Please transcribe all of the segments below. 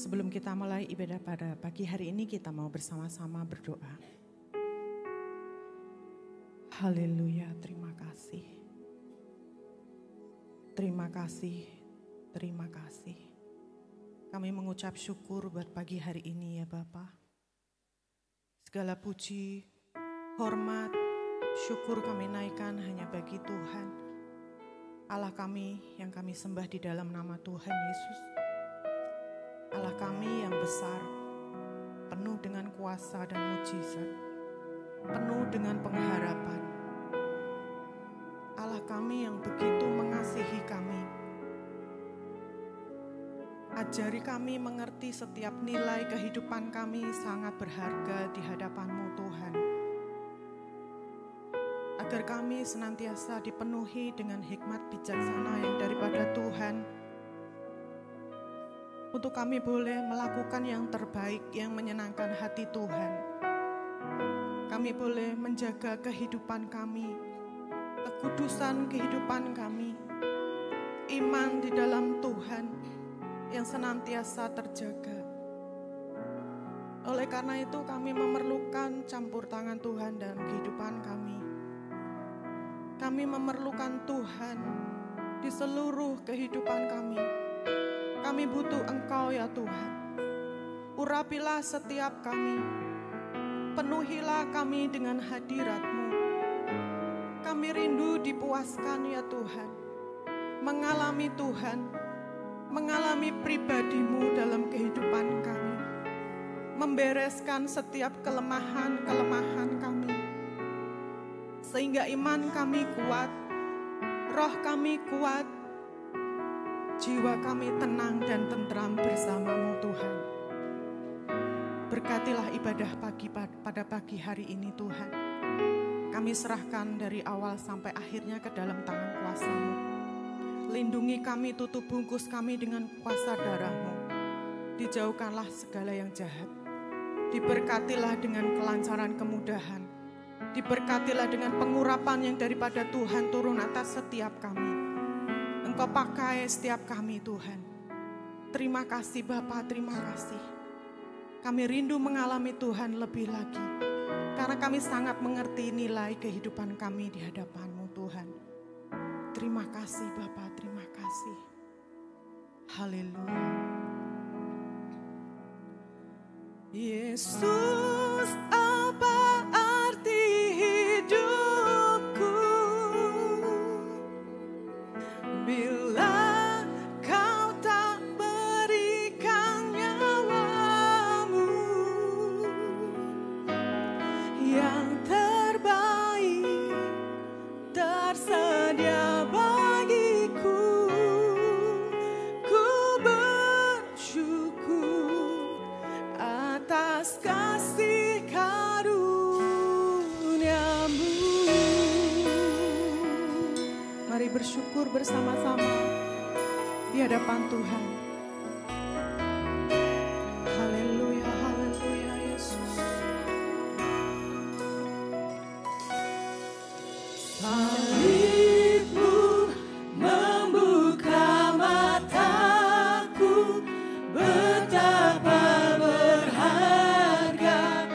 Sebelum kita mulai ibadah pada pagi hari ini, kita mau bersama-sama berdoa. Haleluya, terima kasih. Terima kasih, terima kasih. Kami mengucap syukur buat pagi hari ini ya Bapa. Segala puji, hormat, syukur kami naikkan hanya bagi Tuhan. Allah kami yang kami sembah di dalam nama Tuhan Yesus. Allah kami yang besar, penuh dengan kuasa dan mujizat, penuh dengan pengharapan. Allah kami yang begitu mengasihi kami. Ajari kami mengerti setiap nilai kehidupan kami sangat berharga di hadapan-Mu Tuhan. Agar kami senantiasa dipenuhi dengan hikmat bijaksana yang daripada Tuhan. Untuk kami boleh melakukan yang terbaik yang menyenangkan hati Tuhan. Kami boleh menjaga kehidupan kami, kekudusan kehidupan kami, iman di dalam Tuhan yang senantiasa terjaga. Oleh karena itu kami memerlukan campur tangan Tuhan dalam kehidupan kami. Kami memerlukan Tuhan di seluruh kehidupan kami. Kami butuh Engkau ya Tuhan. Urapilah setiap kami. Penuhilah kami dengan hadirat-Mu. Kami rindu dipuaskan ya Tuhan. Mengalami Tuhan. Mengalami pribadi-Mu dalam kehidupan kami. Membereskan setiap kelemahan-kelemahan kami. Sehingga iman kami kuat. Roh kami kuat. Jiwa kami tenang dan tentram bersama-Mu Tuhan. Berkatilah ibadah pada pagi hari ini Tuhan. Kami serahkan dari awal sampai akhirnya ke dalam tangan kuasa-Mu. Lindungi kami, tutup bungkus kami dengan kuasa darah-Mu. Dijauhkanlah segala yang jahat. Diberkatilah dengan kelancaran kemudahan. Diberkatilah dengan pengurapan yang daripada Tuhan turun atas setiap kami. Engkau pakai setiap kami Tuhan. Terima kasih Bapa, terima kasih. Kami rindu mengalami Tuhan lebih lagi. Karena kami sangat mengerti nilai kehidupan kami di hadapan-Mu Tuhan. Terima kasih Bapa, terima kasih. Haleluya. Yesus, apa arti hidupku? Bila Kau tak berikan nyawa-Mu yang terbaik tersedia bagiku, ku bersyukur atas kasih karunia-Mu. Mari bersyukur bersama-sama di hadapan Tuhan. Haleluya, haleluya Yesus. Salib-Mu membuka mataku, betapa berharga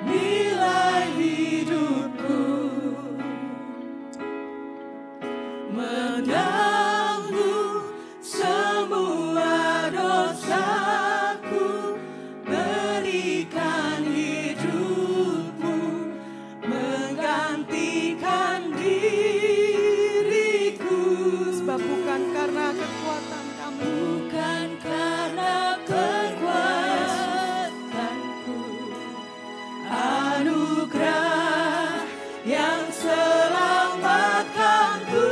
nilai hidupku. Menanggung semua dosaku, berikan hidup-Mu, menggantikan diriku. Sebab bukan karena kekuatan kami, bukan karena kekuatanku, anugerah yang selamatkanku.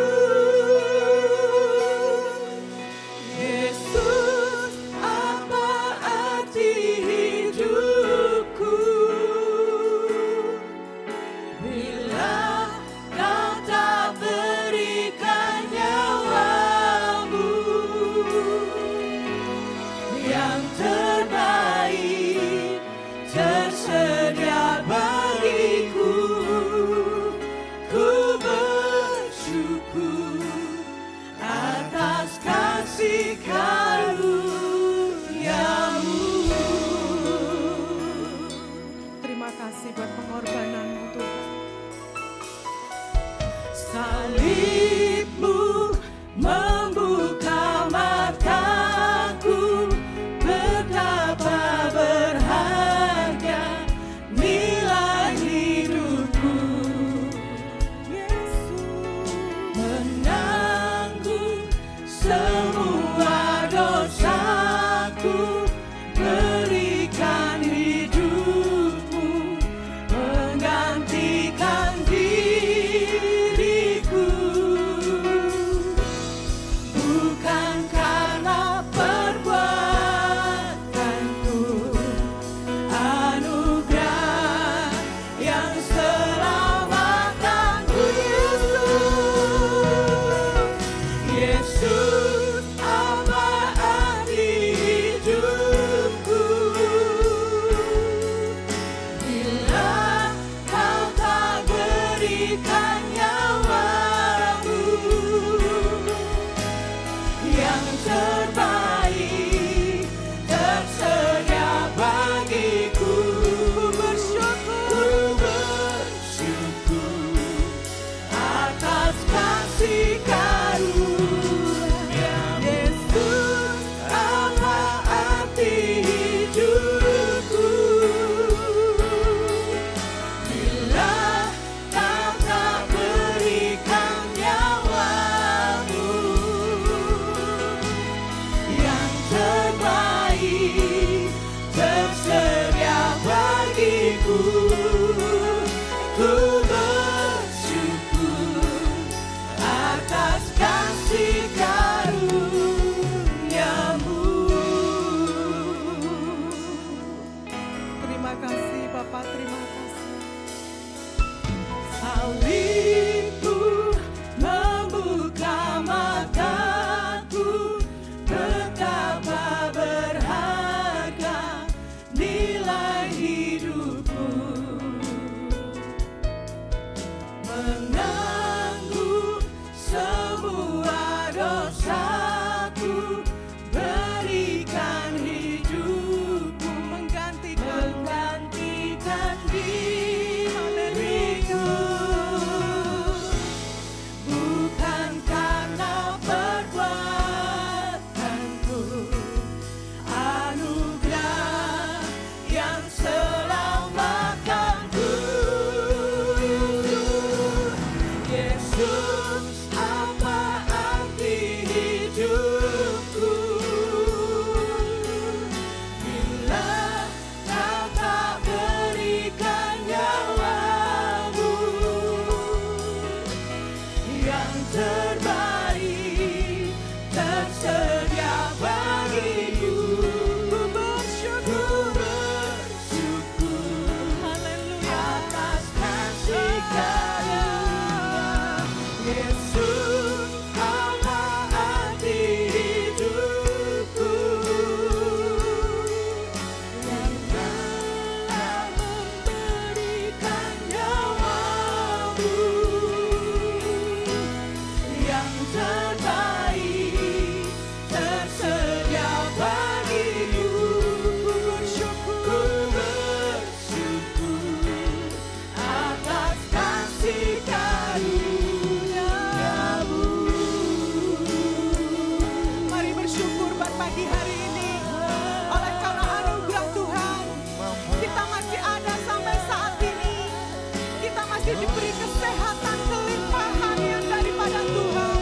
Diberi kesehatan kelimpahan yang daripada Tuhan.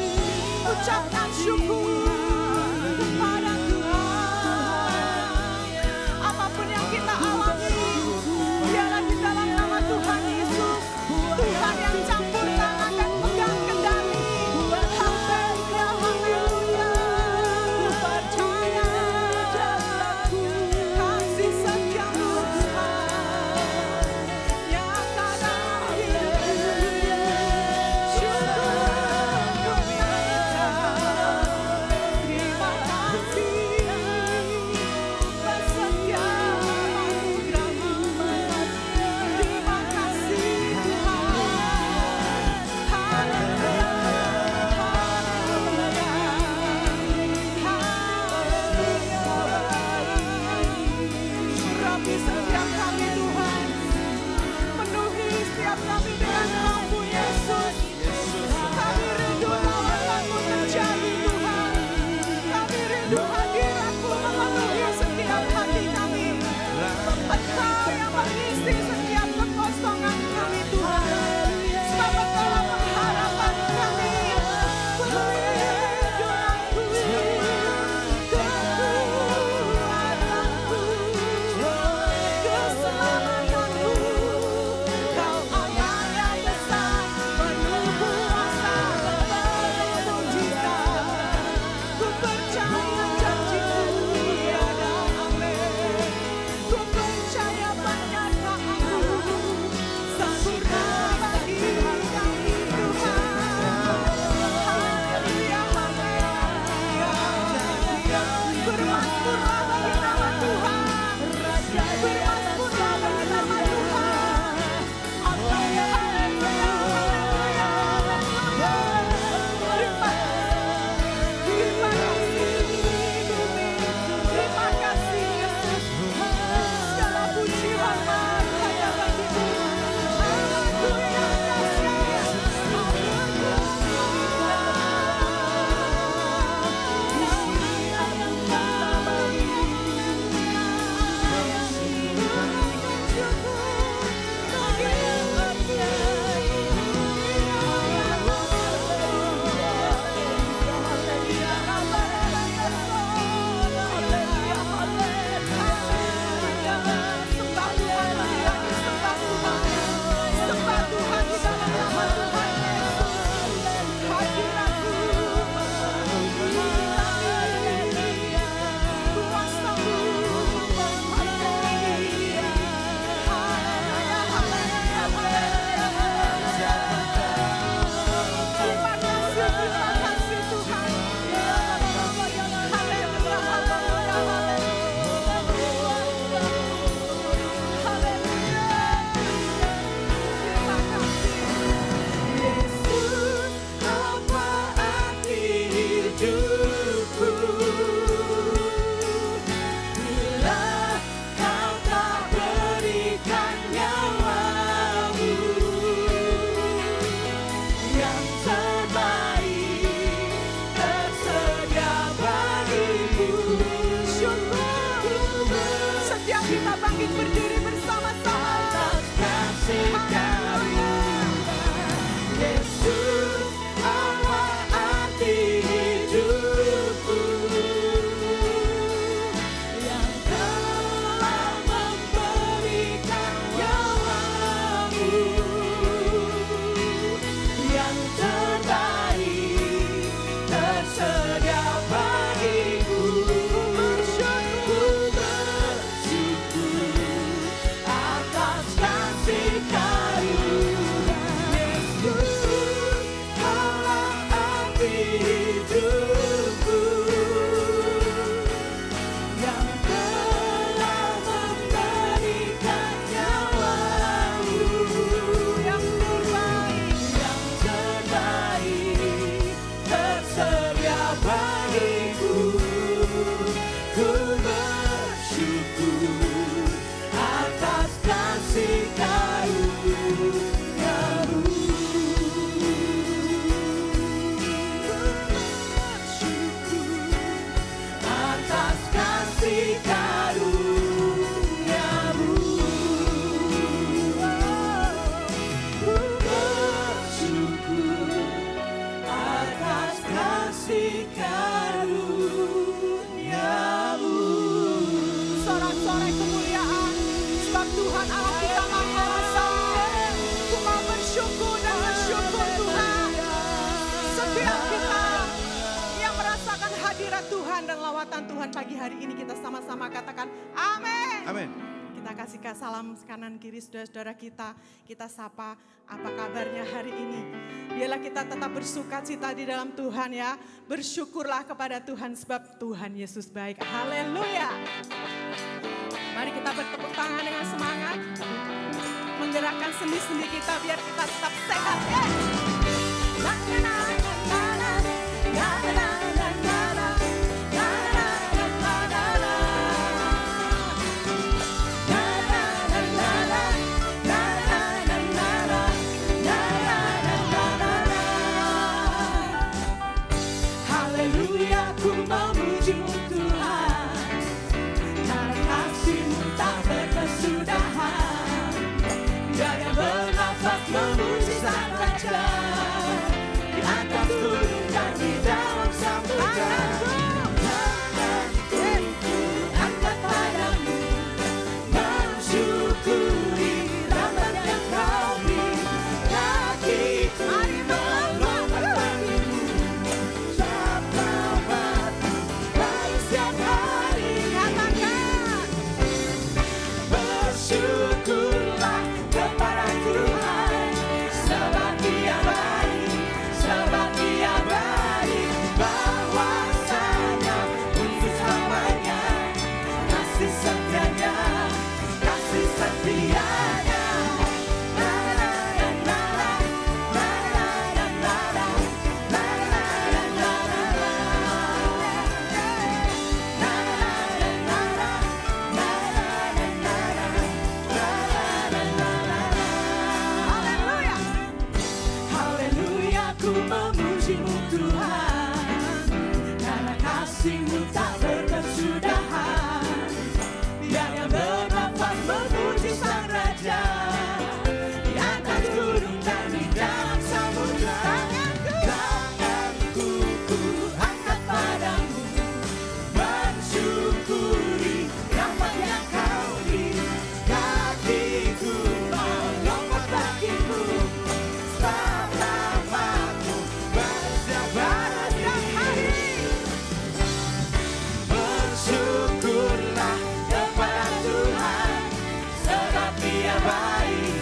Ucap Tuhan pagi hari ini kita sama-sama katakan amin. Amin. Kita kasih salam kanan kiri saudara-saudara kita sapa apa kabarnya hari ini. Biarlah kita tetap bersukacita di dalam Tuhan ya. Bersyukurlah kepada Tuhan sebab Tuhan Yesus baik. Haleluya. Mari kita bertepuk tangan dengan semangat. Menggerakkan sendi-sendi kita biar kita tetap sehat ya. Memuji Sang Raja di atas gunung dan di dalam samudra. Tanganku angkat padamu, mensyukuri rahmat yang Kau beri. Kakiku melompat bagimu, selamatmu baik setiap hari. Katakan bersyukurlah kepada Tuhan. Sebab Dia baik, bahwasanya untuk selamanya, kasih setianya, kasih setianya. Memuji-Mu Tuhan, karena kasih-Mu tak berkesudahan. Biar yang bernafas memuji Sang Raja di atas gunung dan di dalam samudra. Tanganku ku angkat padamu, mensyukuri rahmat yang Kau beri. Kakiku melompat bagimu, bersyukurlah kepada Tuhan. Sebab Dia baik,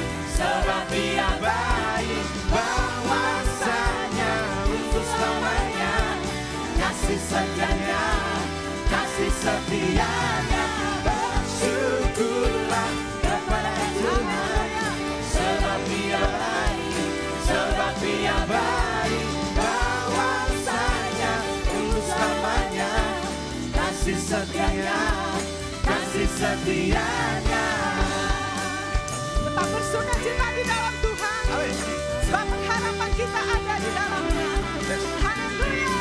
bahwasanya untuk selamanya, kasih setianya, kasih setianya. Bersyukurlah kepada Tuhan. Sebab Dia baik, bahwasanya untuk selamanya, kasih setianya, kasih setianya. Tetap bersukacita di dalam Tuhan. Amin. Sebab pengharapan kita ada di dalamnya. Haleluya.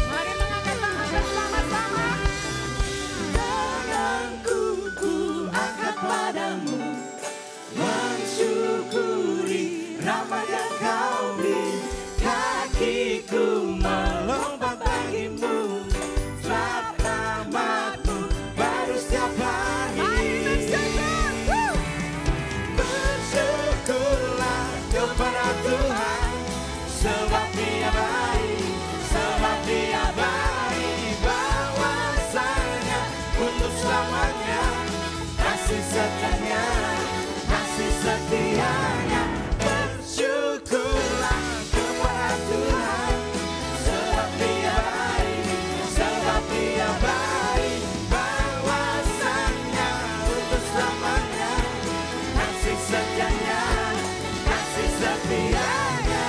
Mari mengangkat tangan bersama-sama. Tanganku ku angkat padamu, mensyukuri rahmat yang Kau beri. Kakiku melompat bagimu, sebab rahmat-Mu baru setiap hari. Bersyukurlah kepada Tuhan. Sebab Dia baik, bahwasanya untuk selamanya, kasih setianya, kasih setianya. setianya.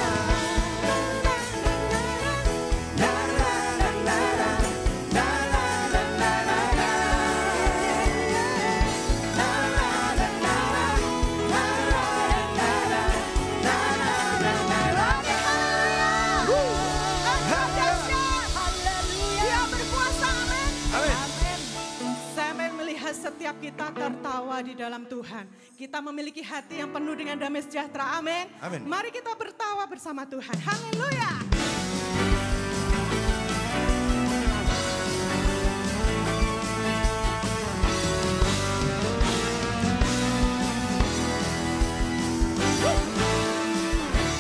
Na na na na na, na na na na na na. Na na na na na, na na na na, na na na na na. Dia berkuasa, amin. Amin. Saya melihat setiap kita tertawa di dalam Tuhan. Kita memiliki hati yang penuh dengan damai sejahtera, amin. Amin. Mari kita bertawa bersama Tuhan, haleluya.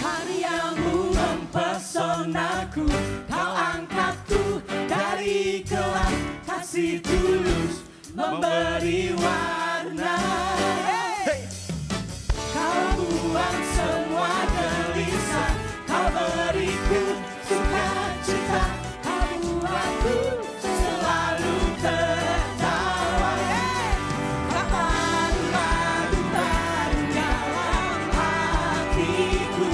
Karyamu mempesonaku, kau angkatku dari gelap, kasih tulus memberi warna. Kau buang semua gelisah, kau beriku sukacita, kau buatku selalu tertawa. Madu-madu baru dalam hatiku,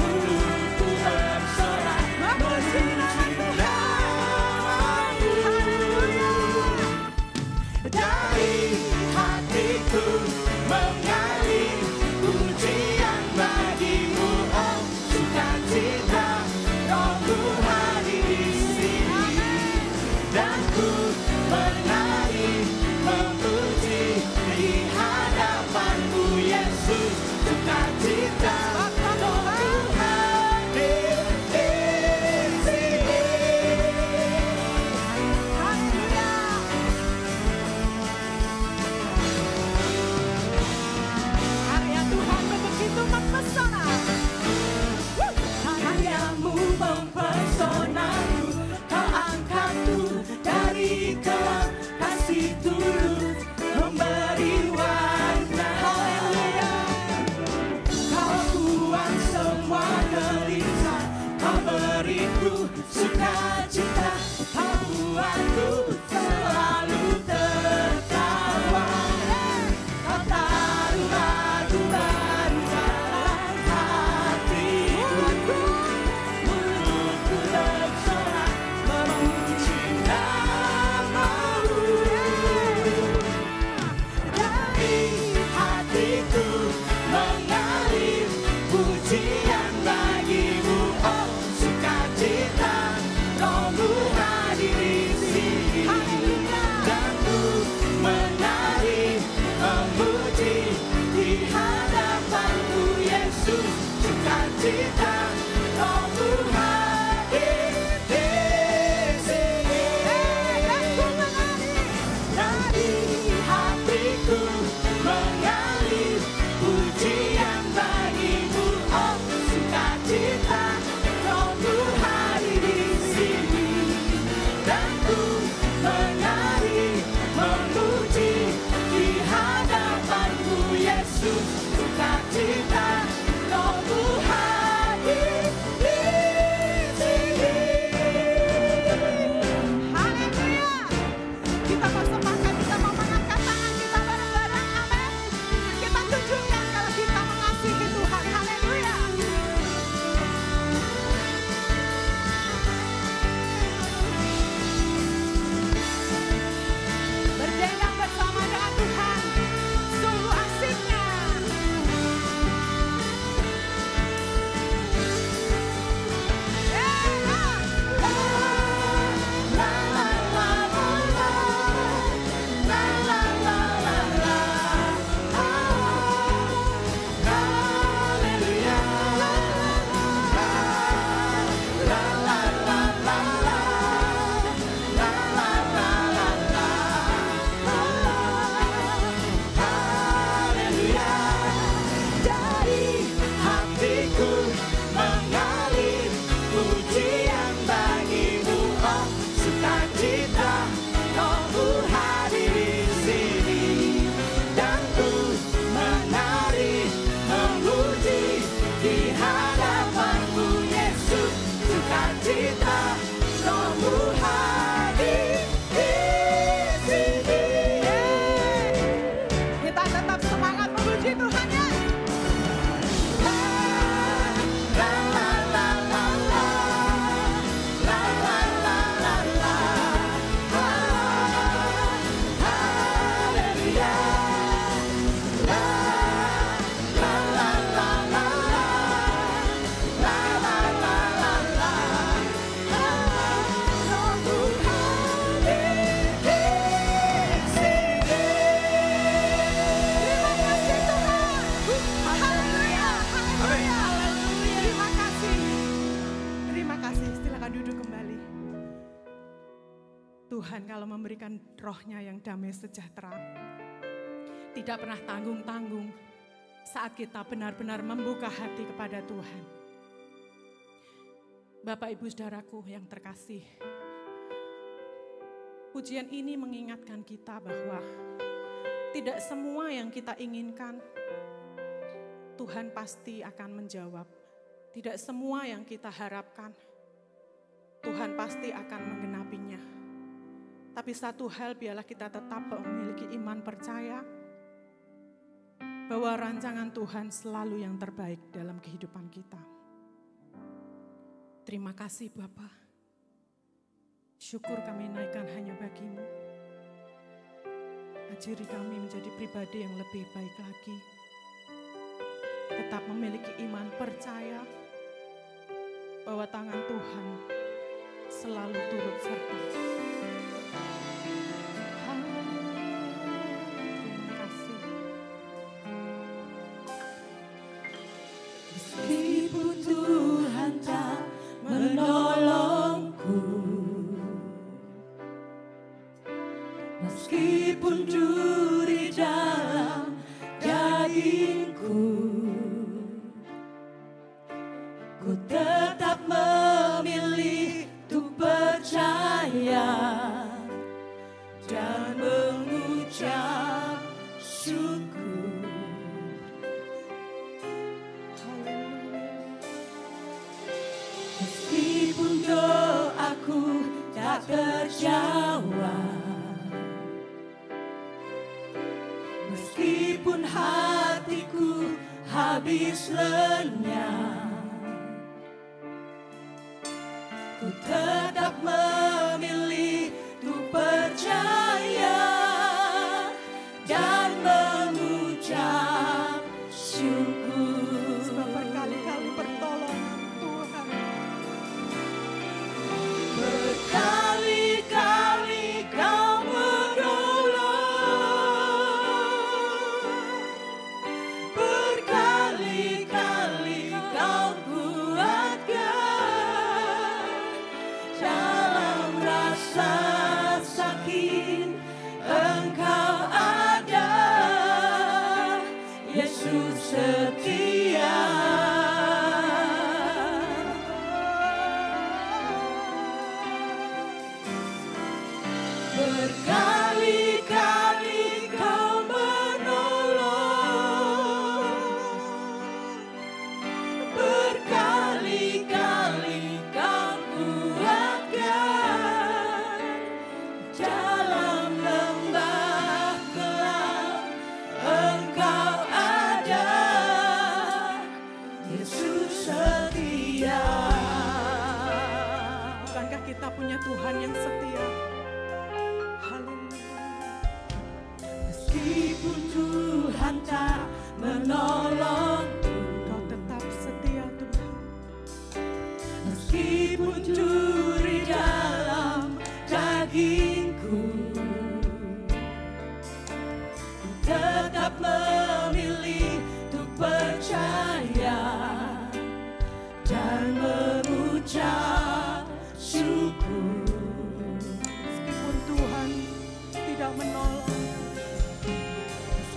mulutku bersorak memuji namamu. Dari hatiku mengalir pujian bagimu, oh sukacita, Rohmu hadir di sini. Dan ku menari memuji di hadapanmu, Yesus, sukacita, Rohmu hadir di sini. Karya Tuhan begitu mempesona. Karyamu mempesonaku, kau angkatku dari gelap, kasih tulus memberi warna. Kau buang semua gelisah, kau beriku sukacita, kau buatku selalu tertawa. Kau taruh madu baru dalam hatiku, mulutku bersorak memuji namamu. Dari hatiku mengalir pujian bagimu, oh sukacita, Rohmu hadir di sini. Dan ku menari memuji di hadapanmu, Yesus, sukacita, Rohmu hadir di sini. Dari hatiku mengalir pujian bagimu, oh sukacita, Rohmu hadir di sini. Dan ku menari memuji di hadapanmu, Yesus, sukacita, Rohmu hadir di sini. Haleluya. Kita mau sepakat, kita mau mengangkat tangan kita bareng-bareng, amin. Kita tunjukkan kalau kita mengasihi Tuhan, haleluya. Berdendang bersama dengan Tuhan, sungguh asiknya. Tuhan kalau memberikan roh-Nya yang damai sejahtera. Tidak pernah tanggung-tanggung saat kita benar-benar membuka hati kepada Tuhan. Bapak, Ibu, Saudaraku yang terkasih, pujian ini mengingatkan kita bahwa tidak semua yang kita inginkan Tuhan pasti akan menjawab. Tidak semua yang kita harapkan Tuhan pasti akan menggenapinya. Tapi satu hal, biarlah kita tetap memiliki iman percaya bahwa rancangan Tuhan selalu yang terbaik dalam kehidupan kita. Terima kasih Bapa. Syukur kami naikkan hanya bagi-Mu. Ajari kami menjadi pribadi yang lebih baik lagi. Tetap memiliki iman percaya bahwa tangan Tuhan selalu turut serta. Terima kasih. Meskipun Tuhan tak menolongku, meskipun duri dalam dagingku, ku tetap memilih untuk percaya dan mengucap syukur. Meskipun doaku tak terjawab, meskipun hatiku habis lenyap, ku tetap memilih untuk percaya dan mengucap syukur. Sebab berkali-kali pertolongan Tuhan. Berkali-kali Kau menolong, berkali-kali Kau kuatkan dalam rasa sakit. Engkau ada, Yesus setia. Berkali-kali Kau menolong, berkali-kali Kau kuatkan dalam lembah gelap. Engkau ada, Yesus setia. Bukankah kita punya Tuhan yang setia? Haleluya. Meskipun Tuhan tak menolongku, Kau tetap setia Tuhan. meskipun duri dalam dagingku, ku tetap memilih untuk percaya dan mengucap syukur. Meskipun Tuhan tidak menolong,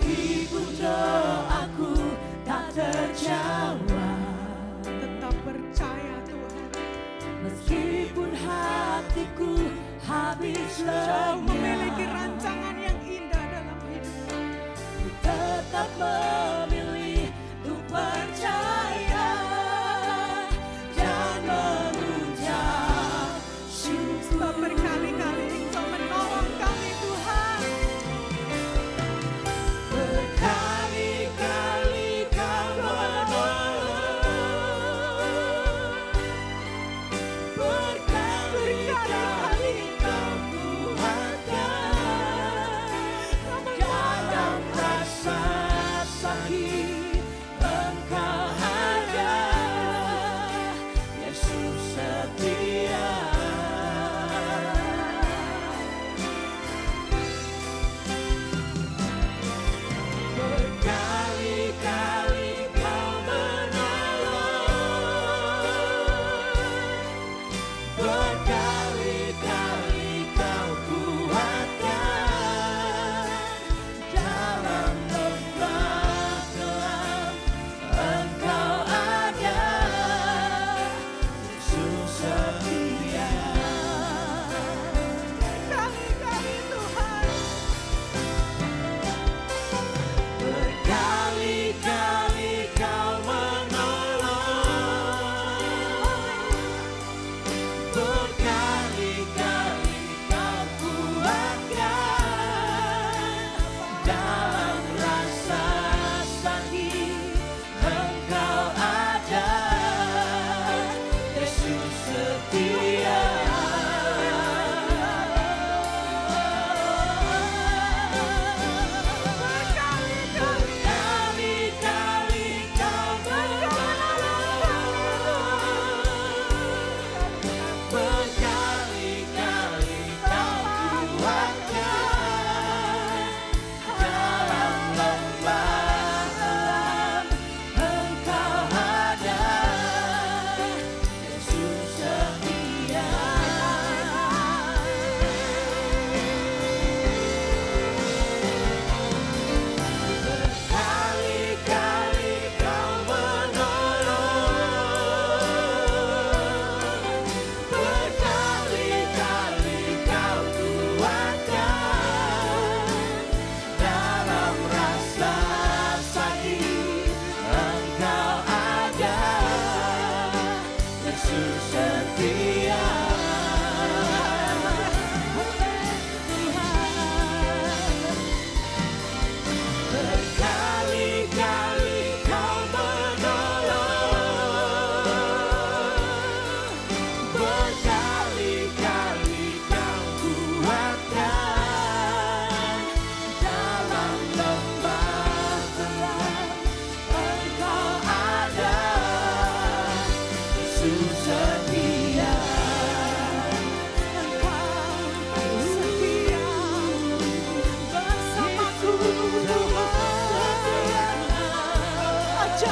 Meskipun doaku tak terjawab, tetap percaya Tuhan. meskipun hatiku habis Kau memiliki lenyap, rancangan yang indah dalam hidup. ku tetap memilih untuk percaya dan mengucap syukur. Sebab berkali-kali Engkau menolong kami Tuhan. Berkali-kali Kau menolong, berkali-kali Kau kuatkan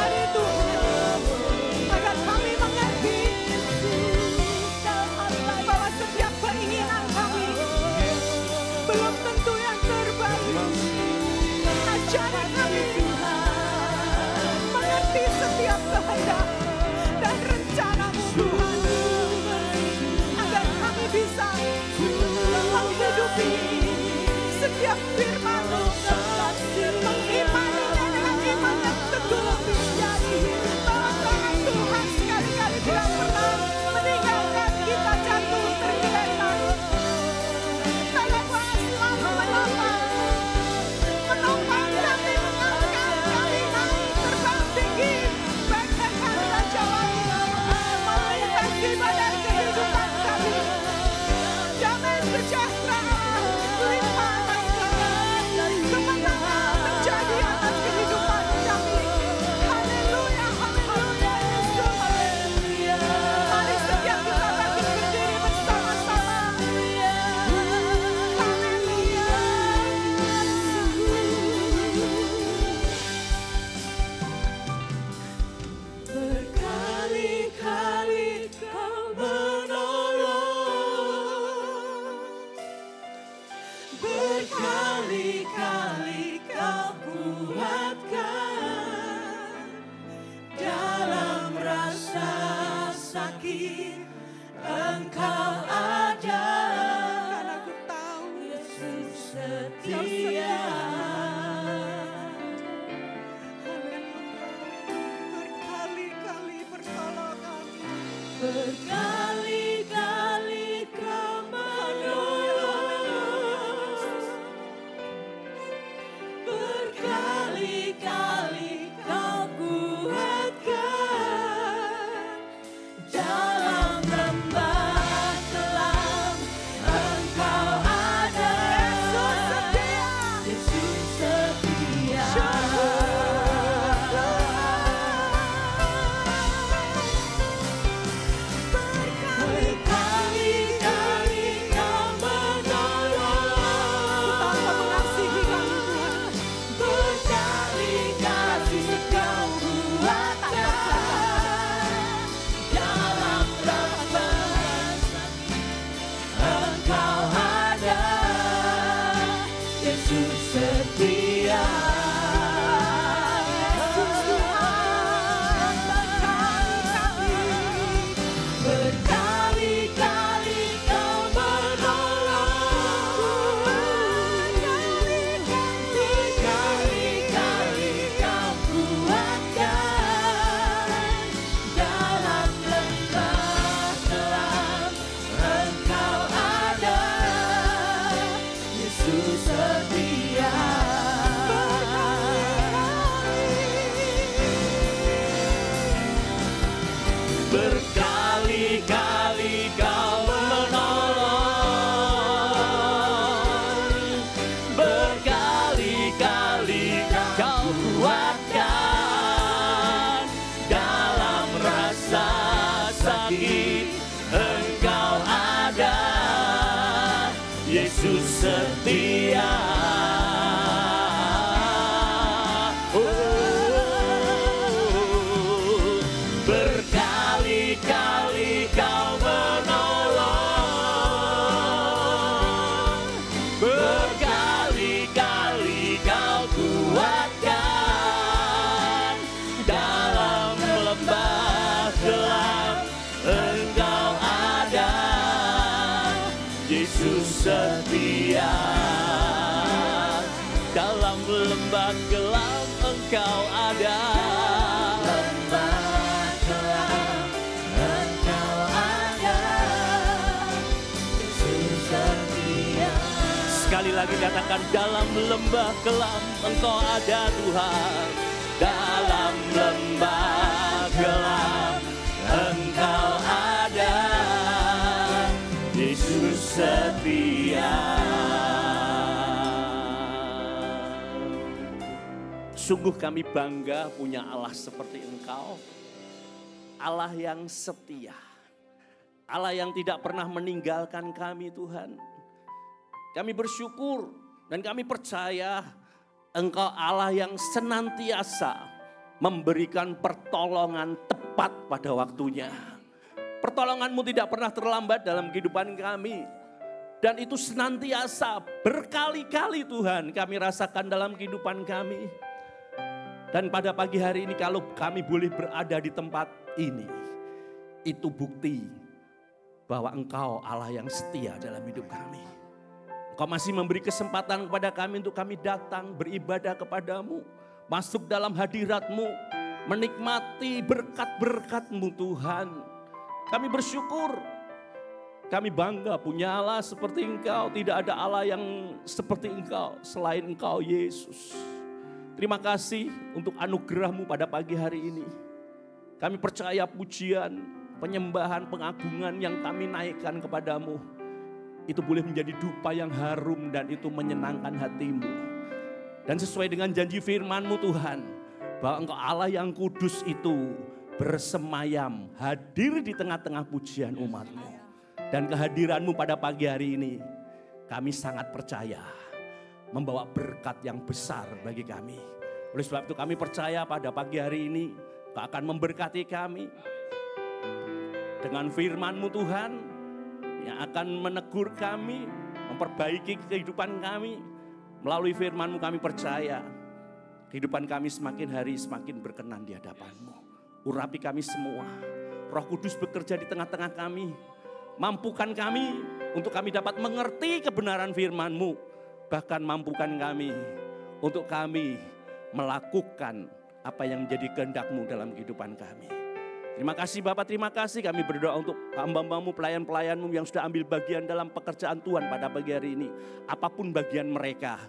terjadi Tuhan. Agar kami mengerti bahwa setiap keinginan kami belum tentu yang terbaik. Ajari kami mengerti setiap kehendak dan rencana-Mu Tuhan. Agar kami bisa menghidupi setiap firman-Mu, mengimaninya dengan iman yang teguh, bahwa tangan Tuhan sekali-kali tidak pernah meninggalkan kita jatuh tergeletak. Tangan Tuhan selalu menopang kami, mengangkat kami naik terbang tinggi, bagaikan Raja Wali, melintasi badai kehidupan kami. Damai sejahtera limpah kasih, kemenangan terjadi atas kehidupan kami. Haleluya, haleluya, Yesus, haleluya. Mari setiap kita bangkit berdiri bersama-sama. Haleluya. Berkali-kali Kau menolong, berkali-kali Kau kuatkan dalam rasa sakit. Engkau ada, karena ku tahu Yesus setia. Berkali-kali bertolong kami, berkali-kali Kau menolong, berkali-kali Kau kuatkan dalam lembah kelam. Engkau ada, Yesus setia, Yesus berkali-kali Kau menolong, tanpa mengasihi kami Tuhan. Berkali-kali Kau kuatkan dalam lembah sakit. Engkau ada, Yesus setia. Yesus Tuhan, berkali-kali Kau menolong, berkali-kali Kau kuatkan dalam lembah kelam. Engkau ada, Yesus setia. Berkali-kali Kau menolong, berkali-kali Kau kuatkan dalam rasa sakit. Engkau ada, Yesus setia. Berkali-kali Kau menolong, berkali-kali Kau kuatkan dalam lembah gelap. Engkau ada, Yesus setia. Dalam lembah gelap Engkau ada, lembah gelap Engkau ada, Yesus setia. Sekali lagi katakan, dalam lembah gelap Engkau ada Tuhan. Dalam lembah gelap Engkau ada, Yesus setia. Sungguh kami bangga punya Allah seperti Engkau. Allah yang setia. Allah yang tidak pernah meninggalkan kami Tuhan. Kami bersyukur dan kami percaya Engkau Allah yang senantiasa memberikan pertolongan tepat pada waktunya. Pertolongan-Mu tidak pernah terlambat dalam kehidupan kami. Dan itu senantiasa berkali-kali Tuhan kami rasakan dalam kehidupan kami. Dan pada pagi hari ini kalau kami boleh berada di tempat ini, itu bukti bahwa Engkau Allah yang setia dalam hidup kami. Engkau masih memberi kesempatan kepada kami untuk kami datang beribadah kepadamu, masuk dalam hadirat-Mu, menikmati berkat-berkat-Mu Tuhan. Kami bersyukur. Kami bangga punya Allah seperti Engkau. Tidak ada Allah yang seperti Engkau selain Engkau Yesus. Terima kasih untuk anugerah-Mu pada pagi hari ini. Kami percaya pujian, penyembahan, pengagungan yang kami naikkan kepadamu. Itu boleh menjadi dupa yang harum dan itu menyenangkan hati-Mu. Dan sesuai dengan janji firman-Mu Tuhan. Bahwa Engkau Allah yang kudus itu bersemayam, hadir di tengah-tengah pujian umat-Mu. Dan kehadiran-Mu pada pagi hari ini, kami sangat percaya membawa berkat yang besar bagi kami. Oleh sebab itu kami percaya pada pagi hari ini, Kau akan memberkati kami dengan firman-Mu Tuhan, yang akan menegur kami, memperbaiki kehidupan kami. Melalui firman-Mu kami percaya, kehidupan kami semakin hari semakin berkenan di hadapan-Mu. Urapi kami semua, Roh Kudus bekerja di tengah-tengah kami. Mampukan kami untuk kami dapat mengerti kebenaran firman-Mu. Bahkan mampukan kami untuk kami melakukan apa yang menjadi kehendak-Mu dalam kehidupan kami. Terima kasih Bapak, terima kasih kami berdoa untuk hamba-hamba-Mu, pelayan-pelayan-Mu yang sudah ambil bagian dalam pekerjaan Tuhan pada pagi hari ini. Apapun bagian mereka,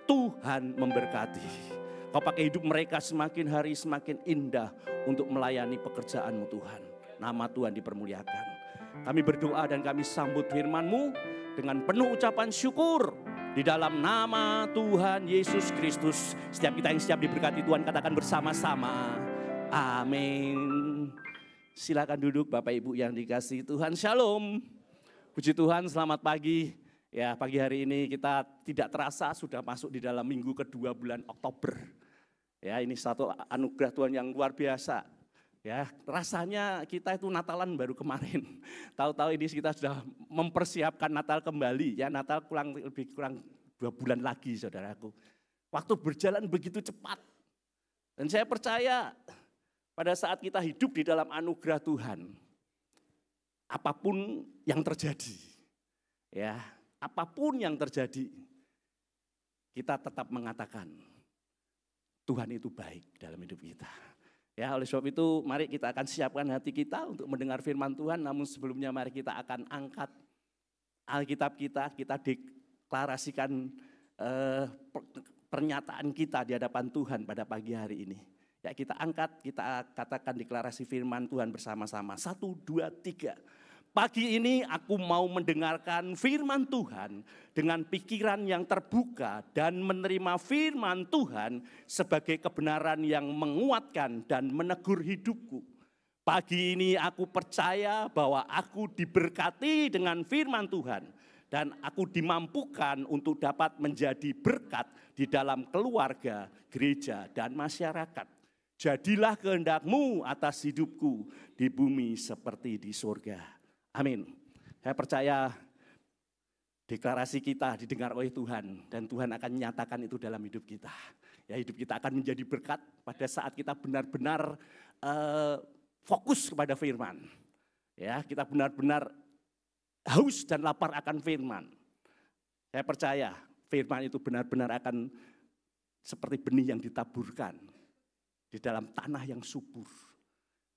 Tuhan memberkati. Kau pakai hidup mereka semakin hari semakin indah untuk melayani pekerjaan-Mu Tuhan. Nama Tuhan dipermuliakan. Kami berdoa dan kami sambut firman-Mu dengan penuh ucapan syukur. Di dalam nama Tuhan Yesus Kristus. Setiap kita yang siap diberkati Tuhan katakan bersama-sama. Amin. Silakan duduk Bapak Ibu yang dikasihi Tuhan. Shalom. Puji Tuhan, selamat pagi. Ya, pagi hari ini kita tidak terasa sudah masuk di dalam minggu kedua bulan Oktober. Ya, ini satu anugerah Tuhan yang luar biasa. Ya, rasanya kita itu Natalan baru kemarin. Tahu-tahu ini kita sudah mempersiapkan Natal kembali. Ya, Natal lebih kurang 2 bulan lagi, saudaraku. Waktu berjalan begitu cepat. Dan saya percaya pada saat kita hidup di dalam anugerah Tuhan, apapun yang terjadi, ya, apapun yang terjadi, kita tetap mengatakan Tuhan itu baik dalam hidup kita. Ya, oleh sebab itu mari kita akan siapkan hati kita untuk mendengar firman Tuhan. Namun sebelumnya mari kita akan angkat Alkitab kita deklarasikan pernyataan kita di hadapan Tuhan pada pagi hari ini. Ya, kita angkat, kita katakan deklarasi firman Tuhan bersama-sama. 1, 2, 3. Pagi ini aku mau mendengarkan firman Tuhan dengan pikiran yang terbuka dan menerima firman Tuhan sebagai kebenaran yang menguatkan dan menegur hidupku. Pagi ini aku percaya bahwa aku diberkati dengan firman Tuhan dan aku dimampukan untuk dapat menjadi berkat di dalam keluarga, gereja, dan masyarakat. Jadilah kehendak-Mu atas hidupku di bumi seperti di surga. Amin. Saya percaya deklarasi kita didengar oleh Tuhan dan Tuhan akan menyatakan itu dalam hidup kita. Ya, hidup kita akan menjadi berkat pada saat kita benar-benar fokus kepada firman. Ya, kita benar-benar haus dan lapar akan firman. Saya percaya firman itu benar-benar akan seperti benih yang ditaburkan di dalam tanah yang subur.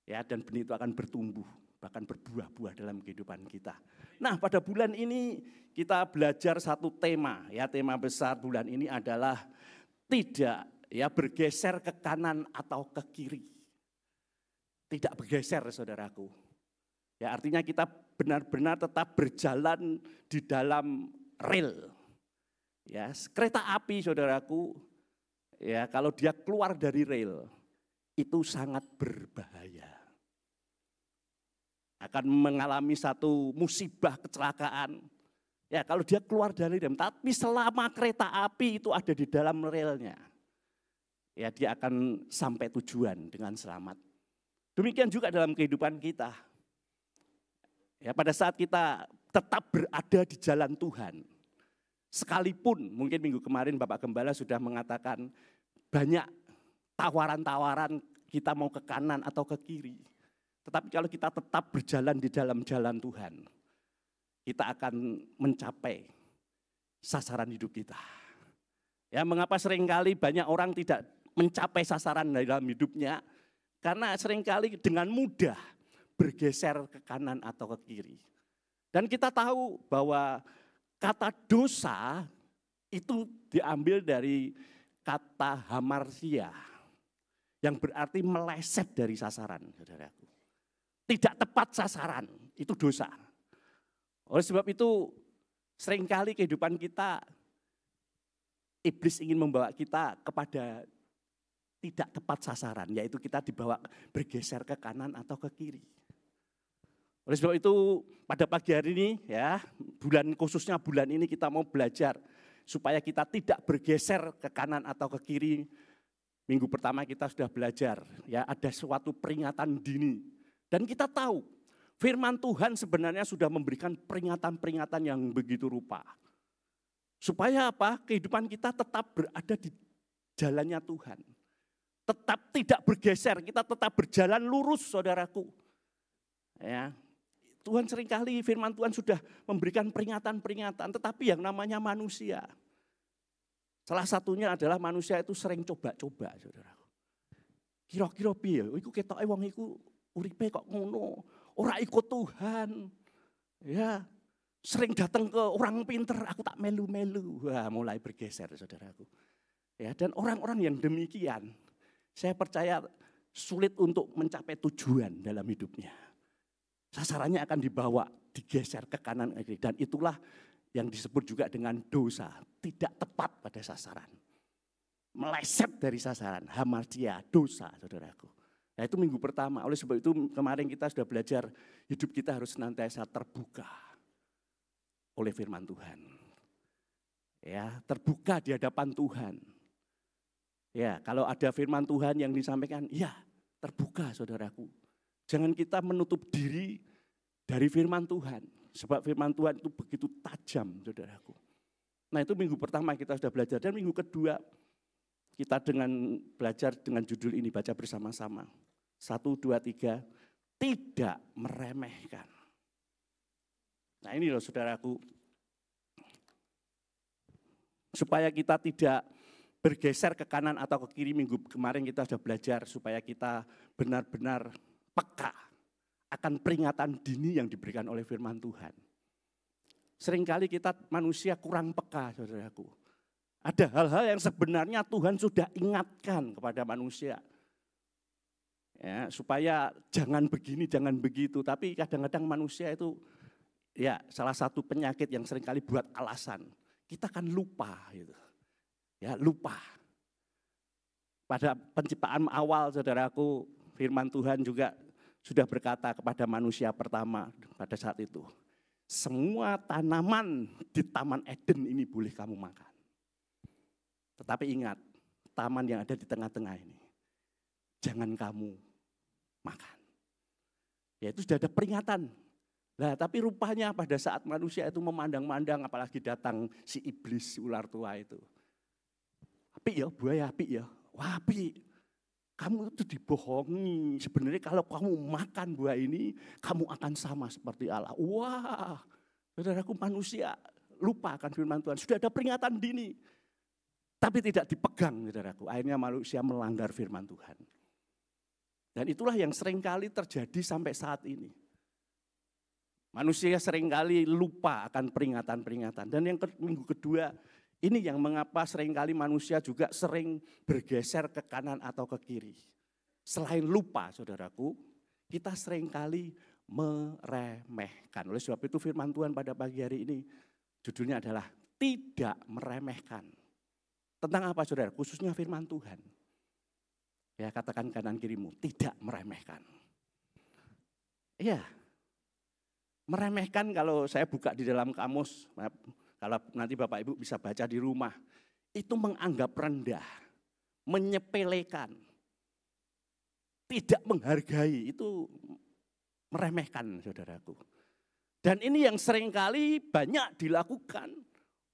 Ya, dan benih itu akan bertumbuh, bahkan berbuah-buah dalam kehidupan kita. Nah, pada bulan ini kita belajar satu tema. Ya, tema besar bulan ini adalah tidak ya bergeser ke kanan atau ke kiri. Tidak bergeser, saudaraku. Ya, artinya kita benar-benar tetap berjalan di dalam rel. Ya, kereta api, saudaraku, ya kalau dia keluar dari rel itu sangat berbahaya. Akan mengalami satu musibah kecelakaan. Ya, kalau dia keluar dari rem, tapi selama kereta api itu ada di dalam relnya, ya dia akan sampai tujuan dengan selamat. Demikian juga dalam kehidupan kita. Ya, pada saat kita tetap berada di jalan Tuhan, sekalipun mungkin minggu kemarin Bapak Gembala sudah mengatakan banyak tawaran-tawaran kita mau ke kanan atau ke kiri. Tetapi kalau kita tetap berjalan di dalam jalan Tuhan, kita akan mencapai sasaran hidup kita. Ya, mengapa seringkali banyak orang tidak mencapai sasaran dalam hidupnya? Karena seringkali dengan mudah bergeser ke kanan atau ke kiri. Dan kita tahu bahwa kata dosa itu diambil dari kata hamartia yang berarti meleset dari sasaran, saudaraku. Tidak tepat sasaran, itu dosa. Oleh sebab itu seringkali kehidupan kita, iblis ingin membawa kita kepada tidak tepat sasaran, yaitu kita dibawa bergeser ke kanan atau ke kiri. Oleh sebab itu pada pagi hari ini ya, khususnya bulan ini kita mau belajar supaya kita tidak bergeser ke kanan atau ke kiri. Minggu pertama kita sudah belajar ya, ada suatu peringatan dini. Dan kita tahu firman Tuhan sebenarnya sudah memberikan peringatan-peringatan yang begitu rupa. Supaya apa? Kehidupan kita tetap berada di jalannya Tuhan. Tetap tidak bergeser, kita tetap berjalan lurus, saudaraku. Ya, Tuhan seringkali firman Tuhan sudah memberikan peringatan-peringatan, tetapi yang namanya manusia. Salah satunya adalah manusia itu sering coba-coba, saudaraku. Kira-kira piye? Iku ketoke wong iku uripe kok ngono, ora ikut Tuhan. Ya, sering datang ke orang pinter, aku tak melu-melu. Wah, mulai bergeser, saudaraku. Ya, dan orang-orang yang demikian, saya percaya sulit untuk mencapai tujuan dalam hidupnya. Sasarannya akan dibawa, digeser ke kanan kiri. Dan itulah yang disebut juga dengan dosa. Tidak tepat pada sasaran. Meleset dari sasaran, hamartia, dosa, saudaraku. Nah, itu minggu pertama. Oleh sebab itu kemarin kita sudah belajar hidup kita harus senantiasa terbuka oleh firman Tuhan. Ya, terbuka di hadapan Tuhan. Ya, kalau ada firman Tuhan yang disampaikan, ya terbuka, saudaraku. Jangan kita menutup diri dari firman Tuhan. Sebab firman Tuhan itu begitu tajam, saudaraku. Nah, itu minggu pertama kita sudah belajar. Dan minggu kedua kita belajar dengan judul ini, baca bersama-sama. 1, 2, 3, tidak meremehkan. Nah, ini loh saudaraku. Supaya kita tidak bergeser ke kanan atau ke kiri, minggu kemarin kita sudah belajar supaya kita benar-benar peka akan peringatan dini yang diberikan oleh firman Tuhan. Seringkali kita manusia kurang peka, saudaraku. Ada hal-hal yang sebenarnya Tuhan sudah ingatkan kepada manusia. Ya, supaya jangan begini, jangan begitu. Tapi kadang-kadang manusia itu ya salah satu penyakit yang seringkali buat alasan. Kita kan lupa gitu. Ya, lupa. Pada penciptaan awal, saudaraku, firman Tuhan juga sudah berkata kepada manusia pertama pada saat itu. Semua tanaman di Taman Eden ini boleh kamu makan. Tetapi ingat, taman yang ada di tengah-tengah ini, jangan kamu makan. Ya, itu sudah ada peringatan. Nah, tapi rupanya pada saat manusia itu memandang-mandang, apalagi datang si iblis, si ular tua itu. Api ya, buaya api ya. Wah, api. Kamu itu dibohongi. Sebenarnya kalau kamu makan buah ini, kamu akan sama seperti Allah. Wah, saudaraku, manusia lupa akan firman Tuhan. Sudah ada peringatan dini. Tapi tidak dipegang, saudaraku. Akhirnya manusia melanggar firman Tuhan. Dan itulah yang seringkali terjadi sampai saat ini. Manusia seringkali lupa akan peringatan-peringatan. Dan yang minggu kedua, ini yang mengapa seringkali manusia juga sering bergeser ke kanan atau ke kiri. Selain lupa, saudaraku, kita seringkali meremehkan. Oleh sebab itu firman Tuhan pada pagi hari ini, judulnya adalah tidak meremehkan. Tentang apa, saudara? Khususnya firman Tuhan. Ya, katakan kanan kirimu, tidak meremehkan. Iya, meremehkan kalau saya buka di dalam kamus, kalau nanti Bapak Ibu bisa baca di rumah, itu menganggap rendah, menyepelekan, tidak menghargai, itu meremehkan, saudaraku. Dan ini yang seringkali banyak dilakukan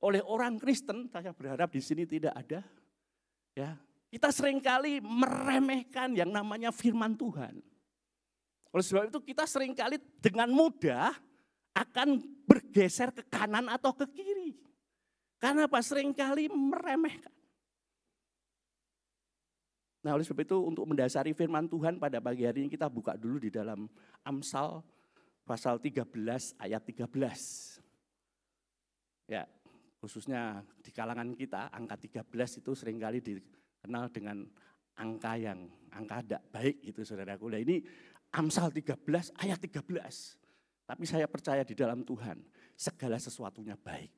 oleh orang Kristen. Saya berharap di sini tidak ada. Ya, kita seringkali meremehkan yang namanya firman Tuhan. Oleh sebab itu kita seringkali dengan mudah akan bergeser ke kanan atau ke kiri. Karena apa? Seringkali meremehkan. Nah, oleh sebab itu untuk mendasari firman Tuhan pada pagi hari ini kita buka dulu di dalam Amsal pasal 13 ayat 13. Ya, khususnya di kalangan kita angka 13 itu seringkali dikenal dengan angka tidak baik gitu saudaraku. Nah, ini Amsal 13 ayat 13. Tapi saya percaya di dalam Tuhan segala sesuatunya baik.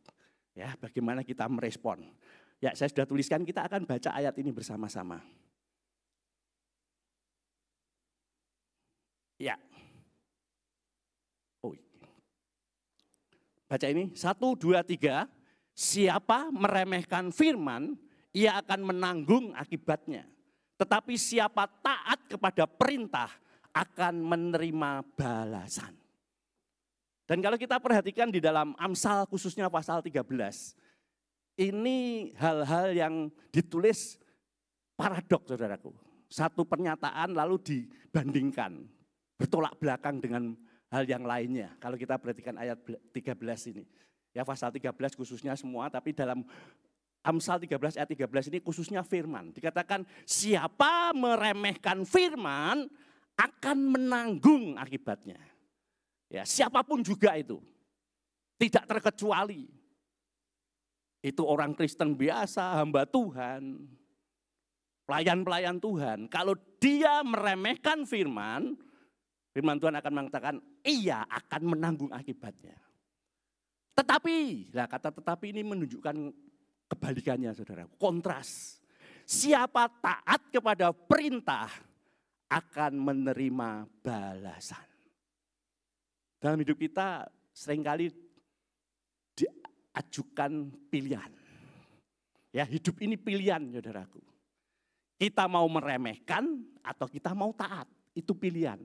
Ya, bagaimana kita merespon? Ya, saya sudah tuliskan, kita akan baca ayat ini bersama-sama. Ya. Oh. Baca ini, 1, 2, 3. Siapa meremehkan firman, ia akan menanggung akibatnya. Tetapi siapa taat kepada perintah, akan menerima balasan. Dan kalau kita perhatikan di dalam Amsal khususnya pasal 13, ini hal-hal yang ditulis paradok saudaraku. Satu pernyataan lalu dibandingkan, bertolak belakang dengan hal yang lainnya. Kalau kita perhatikan ayat 13 ini. Ya, pasal 13 khususnya semua, tapi dalam Amsal 13 ayat 13 ini khususnya firman. Dikatakan siapa meremehkan firman akan menanggung akibatnya. Ya, siapapun juga itu. Tidak terkecuali. Itu orang Kristen biasa, hamba Tuhan, pelayan-pelayan Tuhan. Kalau dia meremehkan firman Tuhan akan mengatakan ia akan menanggung akibatnya. Tetapi, kata tetapi ini menunjukkan kebalikannya saudara, kontras. Siapa taat kepada perintah akan menerima balasan. Dalam hidup kita seringkali diajukan pilihan. Ya, hidup ini pilihan saudaraku. Kita mau meremehkan atau kita mau taat, itu pilihan.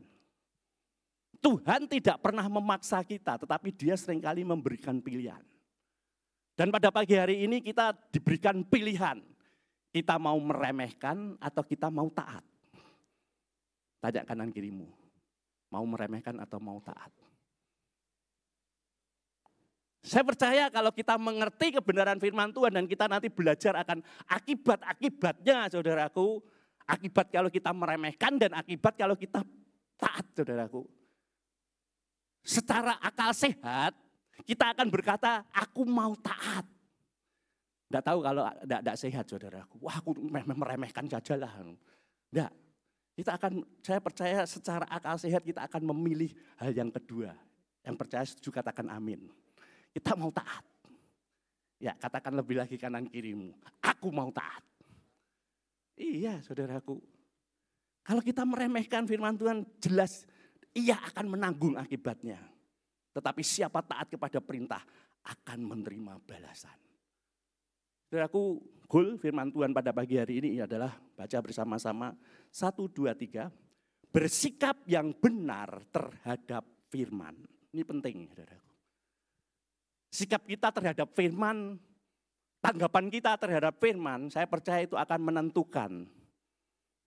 Tuhan tidak pernah memaksa kita, tetapi Dia seringkali memberikan pilihan. Dan pada pagi hari ini kita diberikan pilihan. Kita mau meremehkan atau kita mau taat. Tanya kanan kirimu, mau meremehkan atau mau taat. Saya percaya kalau kita mengerti kebenaran firman Tuhan dan kita nanti belajar akan akibat-akibatnya saudaraku. Akibat kalau kita meremehkan dan akibat kalau kita taat saudaraku. Secara akal sehat kita akan berkata aku mau taat. Tidak tahu kalau tidak sehat saudaraku. Wah, aku meremehkan sajalah. Tidak. Saya percaya secara akal sehat kita akan memilih hal yang kedua. Yang percaya setuju katakan amin. Kita mau taat. Ya, katakan lebih lagi kanan kirimu. Aku mau taat. Iya saudaraku. Kalau kita meremehkan firman Tuhan jelas ia akan menanggung akibatnya. Tetapi siapa taat kepada perintah akan menerima balasan. Saudaraku, goal firman Tuhan pada pagi hari ini adalah baca bersama-sama 1, 2, 3. Bersikap yang benar terhadap firman. Ini penting saudaraku. Sikap kita terhadap firman, tanggapan kita terhadap firman, saya percaya itu akan menentukan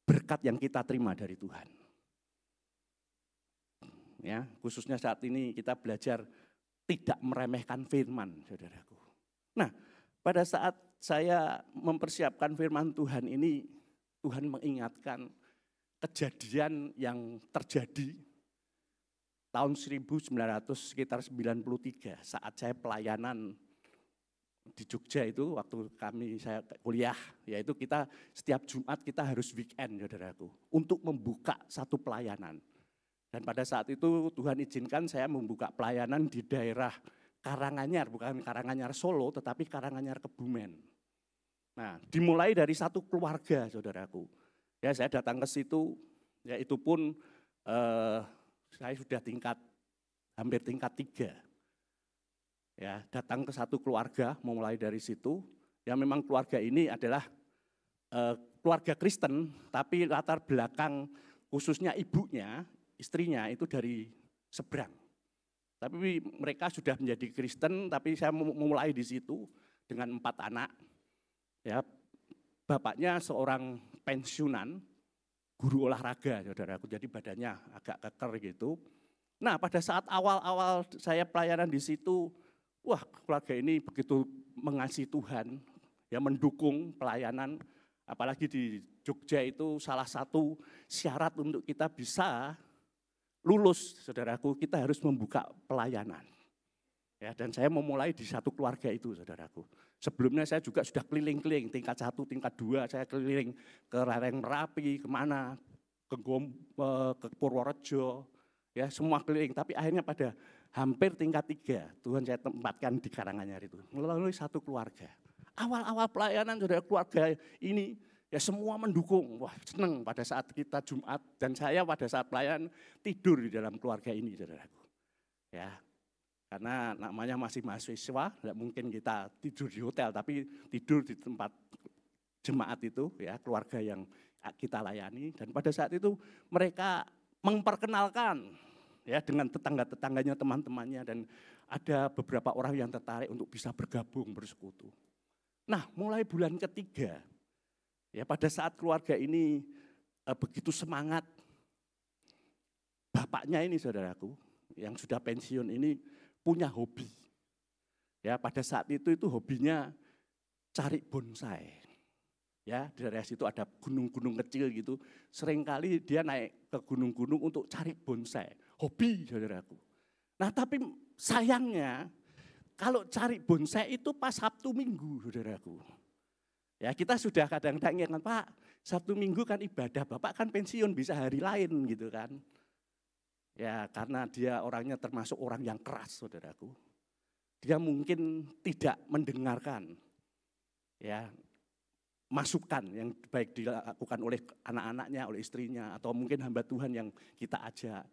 berkat yang kita terima dari Tuhan. Ya, khususnya saat ini kita belajar tidak meremehkan firman, saudaraku. Nah, pada saat saya mempersiapkan firman Tuhan ini, Tuhan mengingatkan kejadian yang terjadi tahun 1993 saat saya pelayanan di Jogja itu waktu saya kuliah, yaitu kita setiap Jumat kita harus weekend, saudaraku, untuk membuka satu pelayanan. Dan pada saat itu Tuhan izinkan saya membuka pelayanan di daerah Karanganyar, bukan Karanganyar Solo, tetapi Karanganyar Kebumen. Nah, dimulai dari satu keluarga, saudaraku. Ya, saya datang ke situ, ya itu pun saya sudah hampir tingkat 3. Ya, datang ke satu keluarga, memulai dari situ. Ya memang keluarga ini adalah keluarga Kristen, tapi latar belakang khususnya ibunya, istrinya itu dari seberang. Tapi mereka sudah menjadi Kristen, tapi saya memulai di situ dengan 4 anak. Ya, bapaknya seorang pensiunan, guru olahraga, saudaraku. Jadi badannya agak keker gitu. Nah, pada saat awal-awal saya pelayanan di situ, wah, keluarga ini begitu mengasihi Tuhan, ya mendukung pelayanan. Apalagi di Jogja itu salah satu syarat untuk kita bisa lulus, saudaraku, kita harus membuka pelayanan. Ya, dan saya memulai di satu keluarga itu, saudaraku. Sebelumnya saya juga sudah keliling-keliling, tingkat 1, tingkat 2, saya keliling ke lereng Merapi, kemana, ke Purworejo, ya semua keliling. Tapi akhirnya pada hampir tingkat 3, Tuhan saya tempatkan di Karanganyar itu, melalui satu keluarga. Awal-awal pelayanan, saudara, keluarga ini ya semua mendukung, wah senang pada saat kita Jumat, dan saya pada saat pelayanan tidur di dalam keluarga ini, saudaraku. Ya. Karena namanya masih mahasiswa, tidak mungkin kita tidur di hotel, tapi tidur di tempat jemaat itu, ya keluarga yang kita layani. Dan pada saat itu mereka memperkenalkan ya dengan tetangga-tetangganya, teman-temannya, dan ada beberapa orang yang tertarik untuk bisa bergabung, bersekutu. Nah, mulai bulan ketiga, ya pada saat keluarga ini begitu semangat, bapaknya ini, saudaraku, yang sudah pensiun ini punya hobi. Ya, pada saat itu hobinya cari bonsai. Ya, di daerah situ ada gunung-gunung kecil gitu. Seringkali dia naik ke gunung-gunung untuk cari bonsai. Hobi, saudaraku. Nah, tapi sayangnya kalau cari bonsai itu pas Sabtu Minggu, saudaraku. Ya, kita sudah kadang-kadang ingat, Pak, Sabtu Minggu kan ibadah, Bapak kan pensiun bisa hari lain gitu kan. Ya, karena dia orangnya termasuk orang yang keras, saudaraku. Dia mungkin tidak mendengarkan ya masukan yang baik dilakukan oleh anak-anaknya, oleh istrinya, atau mungkin hamba Tuhan yang kita ajak.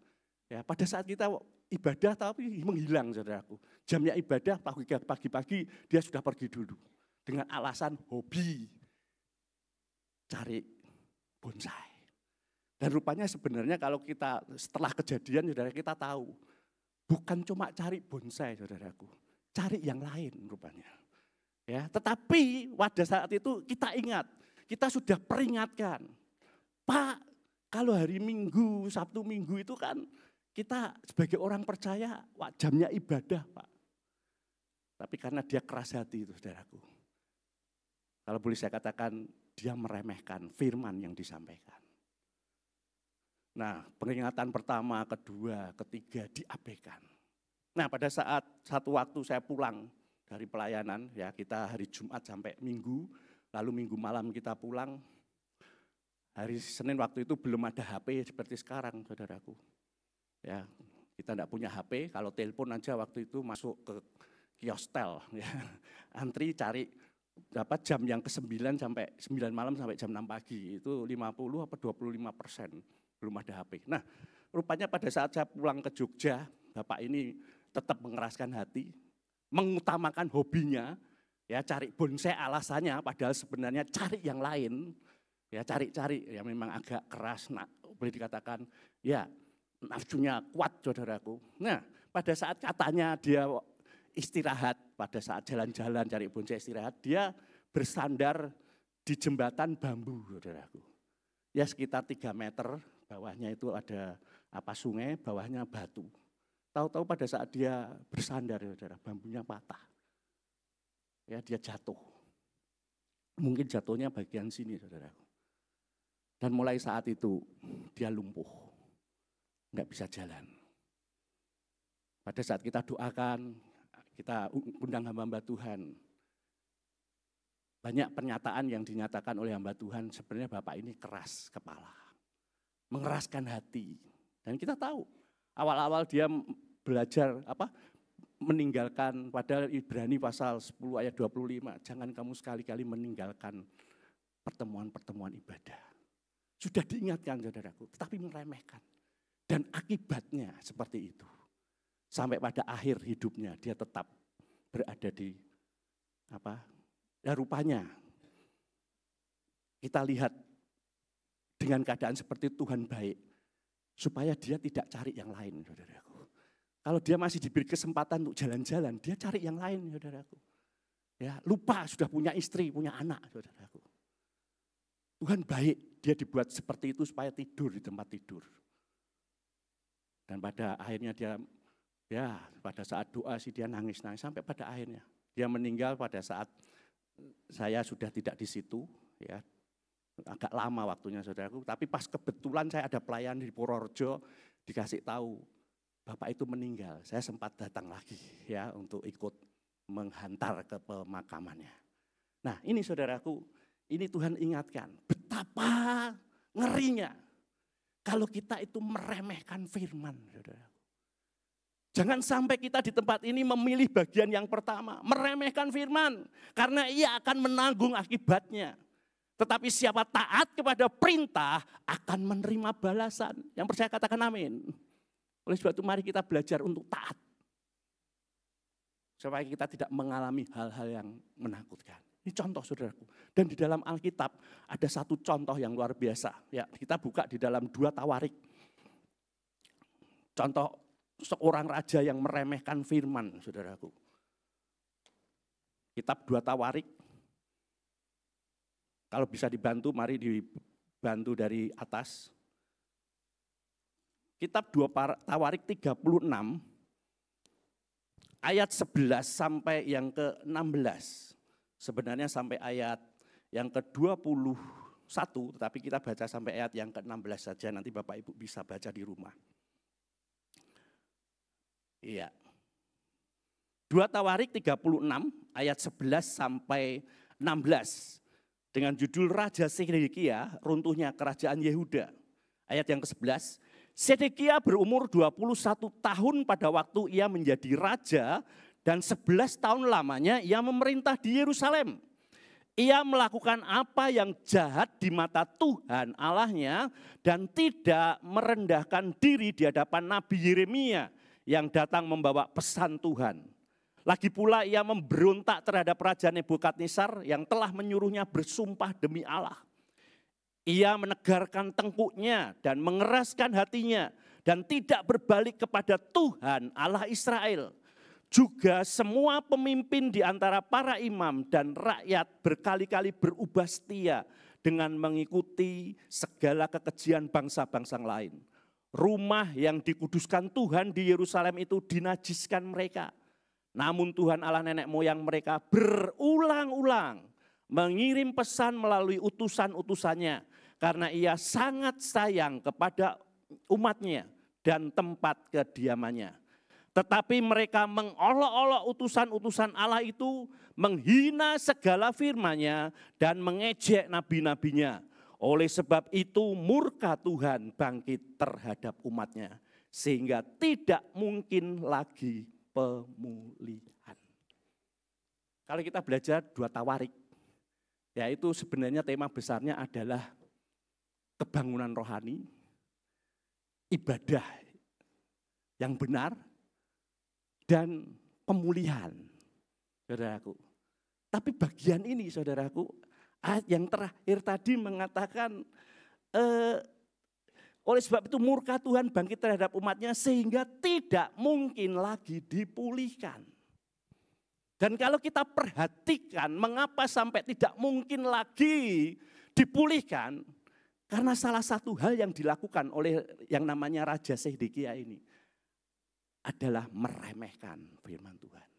Ya, pada saat kita ibadah tapi menghilang, saudaraku. Jamnya ibadah pagi-pagi dia sudah pergi dulu dengan alasan hobi cari bonsai. Dan rupanya sebenarnya kalau kita setelah kejadian, saudara, kita tahu bukan cuma cari bonsai, saudaraku, cari yang lain rupanya. Ya, tetapi pada saat itu kita ingat, kita sudah peringatkan, Pak, kalau hari Minggu, Sabtu Minggu itu kan kita sebagai orang percaya jamnya ibadah, Pak. Tapi karena dia keras hati itu, saudaraku, kalau boleh saya katakan, dia meremehkan firman yang disampaikan. Nah, peringatan pertama, kedua, ketiga diabaikan. Nah, pada saat satu waktu saya pulang dari pelayanan, ya kita hari Jumat sampai Minggu, lalu Minggu malam kita pulang. Hari Senin waktu itu belum ada HP seperti sekarang, saudaraku. Ya, kita tidak punya HP, kalau telepon aja waktu itu masuk ke kiostel, ya. Antri cari jam yang ke-9 sampai 9 malam sampai jam 6 pagi, itu 50 apa 25%. Belum ada HP. Nah, rupanya pada saat saya pulang ke Jogja, Bapak ini tetap mengeraskan hati, mengutamakan hobinya, ya cari bonsai alasannya, padahal sebenarnya cari yang lain, ya cari-cari, ya memang agak keras, boleh dikatakan, ya nafsunya kuat, saudaraku. Nah, pada saat katanya dia istirahat, pada saat jalan-jalan cari bonsai istirahat, dia bersandar di jembatan bambu, saudaraku. Ya sekitar 3 meter, bawahnya itu ada sungai, bawahnya batu. Tahu-tahu pada saat dia bersandar, saudara, bambunya patah. Ya, dia jatuh. Mungkin jatuhnya bagian sini, saudara. Dan mulai saat itu dia lumpuh, nggak bisa jalan. Pada saat kita doakan, kita undang hamba-hamba Tuhan, banyak pernyataan yang dinyatakan oleh hamba Tuhan, sebenarnya Bapak ini keras kepala, mengeraskan hati. Dan kita tahu, awal-awal dia belajar meninggalkan, pada Ibrani pasal 10 ayat 25, jangan kamu sekali-kali meninggalkan pertemuan-pertemuan ibadah. Sudah diingatkan, saudaraku, tetapi meremehkan. Dan akibatnya seperti itu. Sampai pada akhir hidupnya dia tetap berada di rupanya kita lihat dengan keadaan seperti Tuhan baik, supaya dia tidak cari yang lain, saudaraku. Kalau dia masih diberi kesempatan untuk jalan-jalan, dia cari yang lain, saudaraku. Ya, lupa sudah punya istri, punya anak, saudaraku. Tuhan baik, dia dibuat seperti itu supaya tidur di tempat tidur. Dan pada akhirnya dia, ya pada saat doa sih dia nangis-nangis sampai pada akhirnya. Dia meninggal pada saat saya sudah tidak di situ, ya. Agak lama waktunya, saudaraku. Tapi pas kebetulan saya ada pelayan di Purworejo, dikasih tahu bapak itu meninggal. Saya sempat datang lagi, ya, untuk ikut menghantar ke pemakamannya. Nah, ini saudaraku, ini Tuhan ingatkan betapa ngerinya kalau kita itu meremehkan firman, saudara. Jangan sampai kita di tempat ini memilih bagian yang pertama, meremehkan firman, karena ia akan menanggung akibatnya. Tetapi siapa taat kepada perintah akan menerima balasan. Yang percaya katakan amin. Oleh sebab itu mari kita belajar untuk taat. Supaya kita tidak mengalami hal-hal yang menakutkan. Ini contoh, saudaraku. Dan di dalam Alkitab ada satu contoh yang luar biasa. Ya, kita buka di dalam 2 Tawarik. Contoh seorang raja yang meremehkan firman, saudaraku. Kitab 2 Tawarik. Kalau bisa dibantu, mari dibantu dari atas. Kitab 2 Tawarik 36, ayat 11 sampai yang ke-16. Sebenarnya sampai ayat yang ke-21, tetapi kita baca sampai ayat yang ke-16 saja, nanti Bapak Ibu bisa baca di rumah. Iya. 2 Tawarik 36 ayat 11 sampai 16 dengan judul Raja Sedekia, runtuhnya kerajaan Yehuda. Ayat yang ke-11, Sedekia berumur 21 tahun pada waktu ia menjadi raja dan 11 tahun lamanya ia memerintah di Yerusalem. Ia melakukan apa yang jahat di mata Tuhan Allahnya dan tidak merendahkan diri di hadapan Nabi Yeremia yang datang membawa pesan Tuhan. Lagi pula ia memberontak terhadap Raja Nebukadnezar yang telah menyuruhnya bersumpah demi Allah. Ia menegarkan tengkuknya dan mengeraskan hatinya dan tidak berbalik kepada Tuhan Allah Israel. Juga semua pemimpin di antara para imam dan rakyat berkali-kali berubah setia dengan mengikuti segala kekejian bangsa-bangsa lain. Rumah yang dikuduskan Tuhan di Yerusalem itu dinajiskan mereka. Namun Tuhan Allah nenek moyang mereka berulang-ulang mengirim pesan melalui utusan-utusannya. Karena ia sangat sayang kepada umatnya dan tempat kediamannya. Tetapi mereka mengolok-olok utusan-utusan Allah itu, menghina segala firman-Nya dan mengejek nabi-nabinya. Oleh sebab itu murka Tuhan bangkit terhadap umatnya. Sehingga tidak mungkin lagi pemulihan. Kalau kita belajar 2 Tawarik, yaitu sebenarnya tema besarnya adalah kebangunan rohani, ibadah yang benar, dan pemulihan, saudaraku. Tapi bagian ini, saudaraku, ayat yang terakhir tadi mengatakan, oleh sebab itu murka Tuhan bangkit terhadap umatnya sehingga tidak mungkin lagi dipulihkan. Dan kalau kita perhatikan mengapa sampai tidak mungkin lagi dipulihkan, karena salah satu hal yang dilakukan oleh yang namanya Raja Sedekia ini adalah meremehkan firman Tuhan.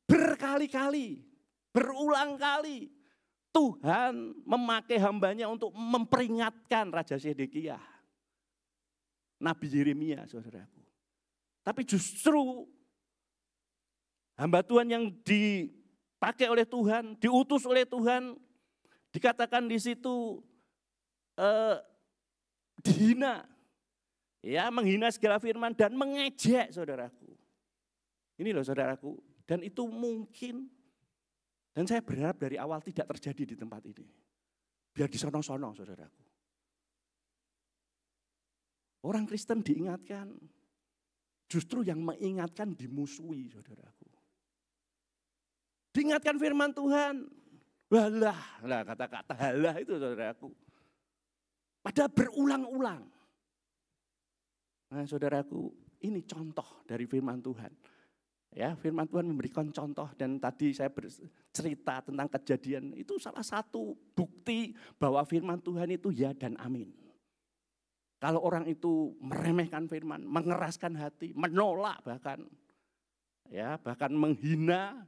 Berkali-kali, berulang kali Tuhan memakai hambanya untuk memperingatkan Raja Sedekia. Nabi Yeremia, saudaraku. Tapi justru hamba Tuhan yang dipakai oleh Tuhan, diutus oleh Tuhan, dikatakan di situ dihina. Ya, menghina segala firman dan mengejek, saudaraku. Ini loh, saudaraku. Dan itu mungkin, dan saya berharap dari awal tidak terjadi di tempat ini. Biar di sono-sono, saudaraku. Orang Kristen diingatkan, justru yang mengingatkan dimusuhi, saudaraku. Diingatkan firman Tuhan, Walah, nah kata-kata halah itu saudaraku. Padahal berulang-ulang. Nah saudaraku, ini contoh dari firman Tuhan. Ya, firman Tuhan memberikan contoh dan tadi saya bercerita tentang kejadian itu salah satu bukti bahwa firman Tuhan itu ya dan amin. Kalau orang itu meremehkan firman, mengeraskan hati, menolak bahkan menghina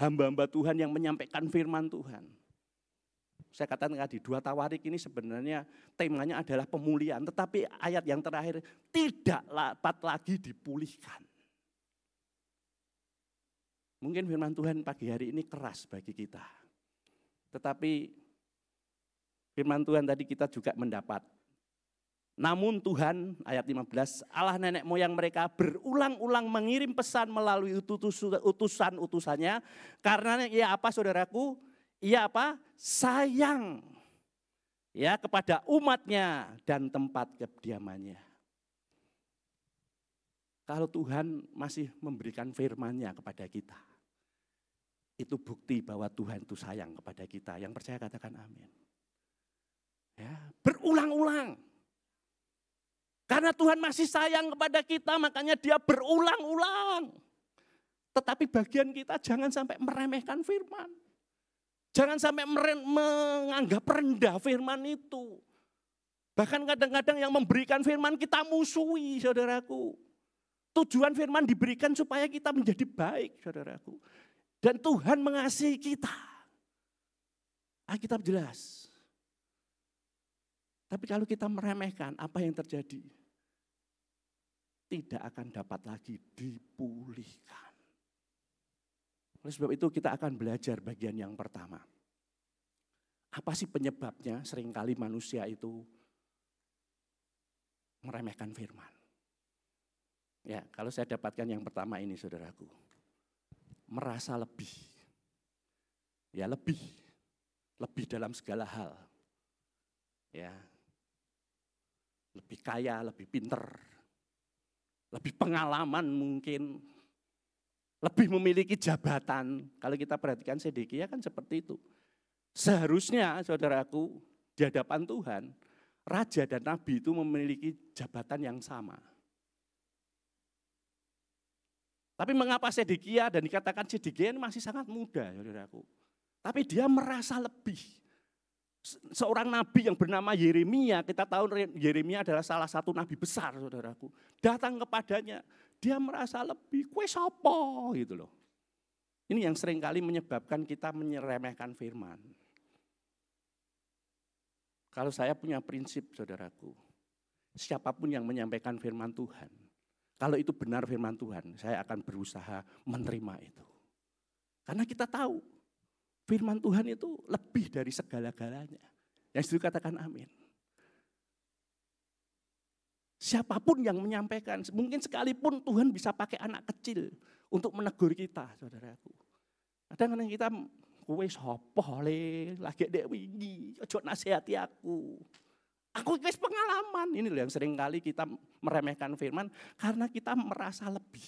hamba-hamba Tuhan yang menyampaikan firman Tuhan. Saya katakan tadi 2 Tawarik ini sebenarnya temanya adalah pemulihan, tetapi ayat yang terakhir tidak dapat lagi dipulihkan. Mungkin firman Tuhan pagi hari ini keras bagi kita. Tetapi firman Tuhan tadi kita juga mendapat. Namun Tuhan, ayat 15, Allah nenek moyang mereka berulang-ulang mengirim pesan melalui utusan-utusannya. Karena ia apa saudaraku? Ia apa? Sayang ya kepada umatnya dan tempat kediamannya. Kalau Tuhan masih memberikan firman-Nya kepada kita, itu bukti bahwa Tuhan itu sayang kepada kita. Yang percaya katakan amin. Ya, berulang-ulang. Karena Tuhan masih sayang kepada kita, makanya Dia berulang-ulang. Tetapi bagian kita jangan sampai meremehkan firman. Jangan sampai menganggap rendah firman itu. Bahkan kadang-kadang yang memberikan firman kita musuhi, saudaraku. Tujuan firman diberikan supaya kita menjadi baik, saudaraku. Dan Tuhan mengasihi kita. Alkitab jelas. Tapi kalau kita meremehkan, apa yang terjadi? Tidak akan dapat lagi dipulihkan. Oleh sebab itu kita akan belajar bagian yang pertama. Apa sih penyebabnya seringkali manusia itu meremehkan firman? Ya, kalau saya dapatkan yang pertama ini saudaraku. Merasa lebih. Ya, lebih. Lebih dalam segala hal. Ya. Lebih kaya, lebih pinter. Lebih pengalaman mungkin. Lebih memiliki jabatan. Kalau kita perhatikan Sedekia kan seperti itu. Seharusnya saudaraku di hadapan Tuhan, raja dan nabi itu memiliki jabatan yang sama. Tapi mengapa Sedekia dan dikatakan Sedekia ini masih sangat muda, saudaraku. Tapi dia merasa lebih. Seorang nabi yang bernama Yeremia, kita tahu Yeremia adalah salah satu nabi besar, saudaraku. Datang kepadanya, dia merasa lebih, kue sopo gitu loh. Ini yang seringkali menyebabkan kita menyeremehkan firman. Kalau saya punya prinsip, saudaraku, siapapun yang menyampaikan firman Tuhan, kalau itu benar firman Tuhan, saya akan berusaha menerima itu. Karena kita tahu, firman Tuhan itu lebih dari segala-galanya. Yang setuju katakan amin. Siapapun yang menyampaikan, mungkin sekalipun Tuhan bisa pakai anak kecil untuk menegur kita, saudaraku. Kadang-kadang kita, kowe sapa le, lagi dek wingi, ojo nasihati aku. Aku wis pengalaman, ini loh yang sering kali kita meremehkan firman karena kita merasa lebih.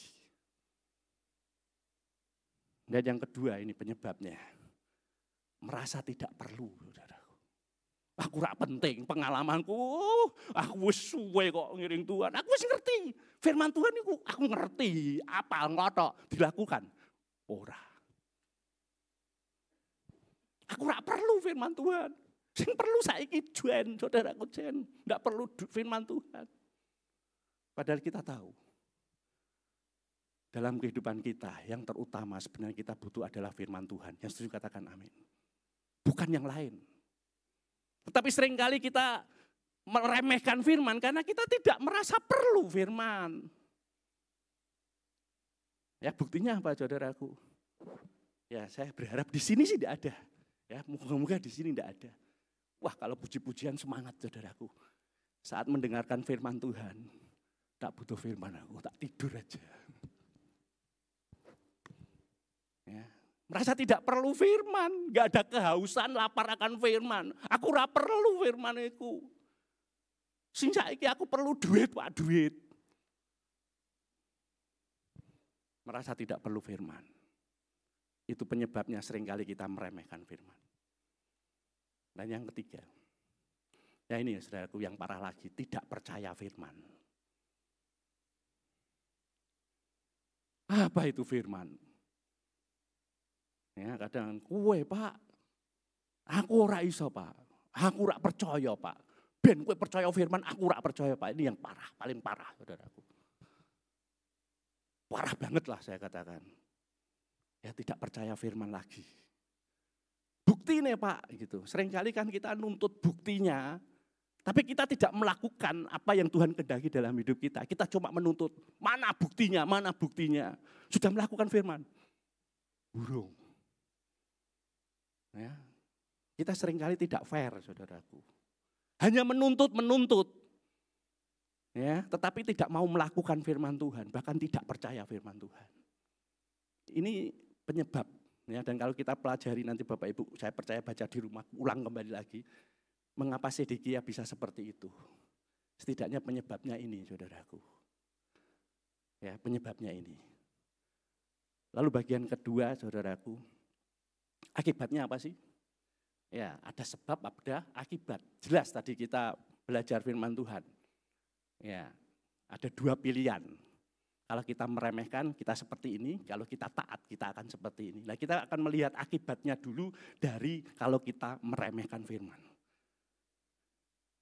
Dan yang kedua ini penyebabnya, merasa tidak perlu, saudaraku. Aku rak penting pengalamanku, aku wis suwe kok ngiring Tuhan, aku wis ngerti. Firman Tuhan itu aku ngerti, apal ngotok dilakukan. Ora. Aku rak perlu firman Tuhan. Sing perlu saiki jen, saudaraku jen. Enggak perlu firman Tuhan. Padahal kita tahu. Dalam kehidupan kita yang terutama sebenarnya kita butuh adalah firman Tuhan. Yang setuju katakan amin. Bukan yang lain. Tetapi seringkali kita meremehkan firman karena kita tidak merasa perlu firman. Ya buktinya apa saudaraku? Ya saya berharap di sini sih tidak ada. Ya moga-moga di sini tidak ada. Wah kalau puji-pujian semangat saudaraku. Saat mendengarkan firman Tuhan, tak butuh firman aku, tak tidur aja. Ya, merasa tidak perlu firman, gak ada kehausan, lapar akan firman. Aku ora perlu firman itu. Sing saiki aku perlu duit, Pak, duit. Merasa tidak perlu firman. Itu penyebabnya seringkali kita meremehkan firman. Dan yang ketiga, ya ini saudaraku yang parah lagi, tidak percaya firman. Apa itu firman? Ya kadang, kue Pak, aku ora iso Pak, aku ora percaya Pak. Ben kue percaya firman, aku ora percaya Pak. Ini yang parah, paling parah saudaraku. Parah banget lah saya katakan. Ya tidak percaya firman lagi. Bukti nih Pak, gitu. Seringkali kan kita nuntut buktinya, tapi kita tidak melakukan apa yang Tuhan kehendaki dalam hidup kita. Kita cuma menuntut, mana buktinya, mana buktinya. Sudah melakukan firman. Burung. Ya. Kita seringkali tidak fair, saudaraku. Hanya menuntut. Ya, tetapi tidak mau melakukan firman Tuhan, bahkan tidak percaya firman Tuhan. Ini penyebab. Ya, dan kalau kita pelajari nanti Bapak Ibu, saya percaya baca di rumah, ulang kembali lagi. Mengapa Sedekia bisa seperti itu? Setidaknya penyebabnya ini, saudaraku. Ya, penyebabnya ini. Lalu bagian kedua, saudaraku, akibatnya apa sih? Ya, ada sebab, ada akibat. Jelas tadi kita belajar firman Tuhan. Ya, ada dua pilihan. Kalau kita meremehkan, kita seperti ini. Kalau kita taat, kita akan seperti ini. Nah, kita akan melihat akibatnya dulu dari kalau kita meremehkan firman.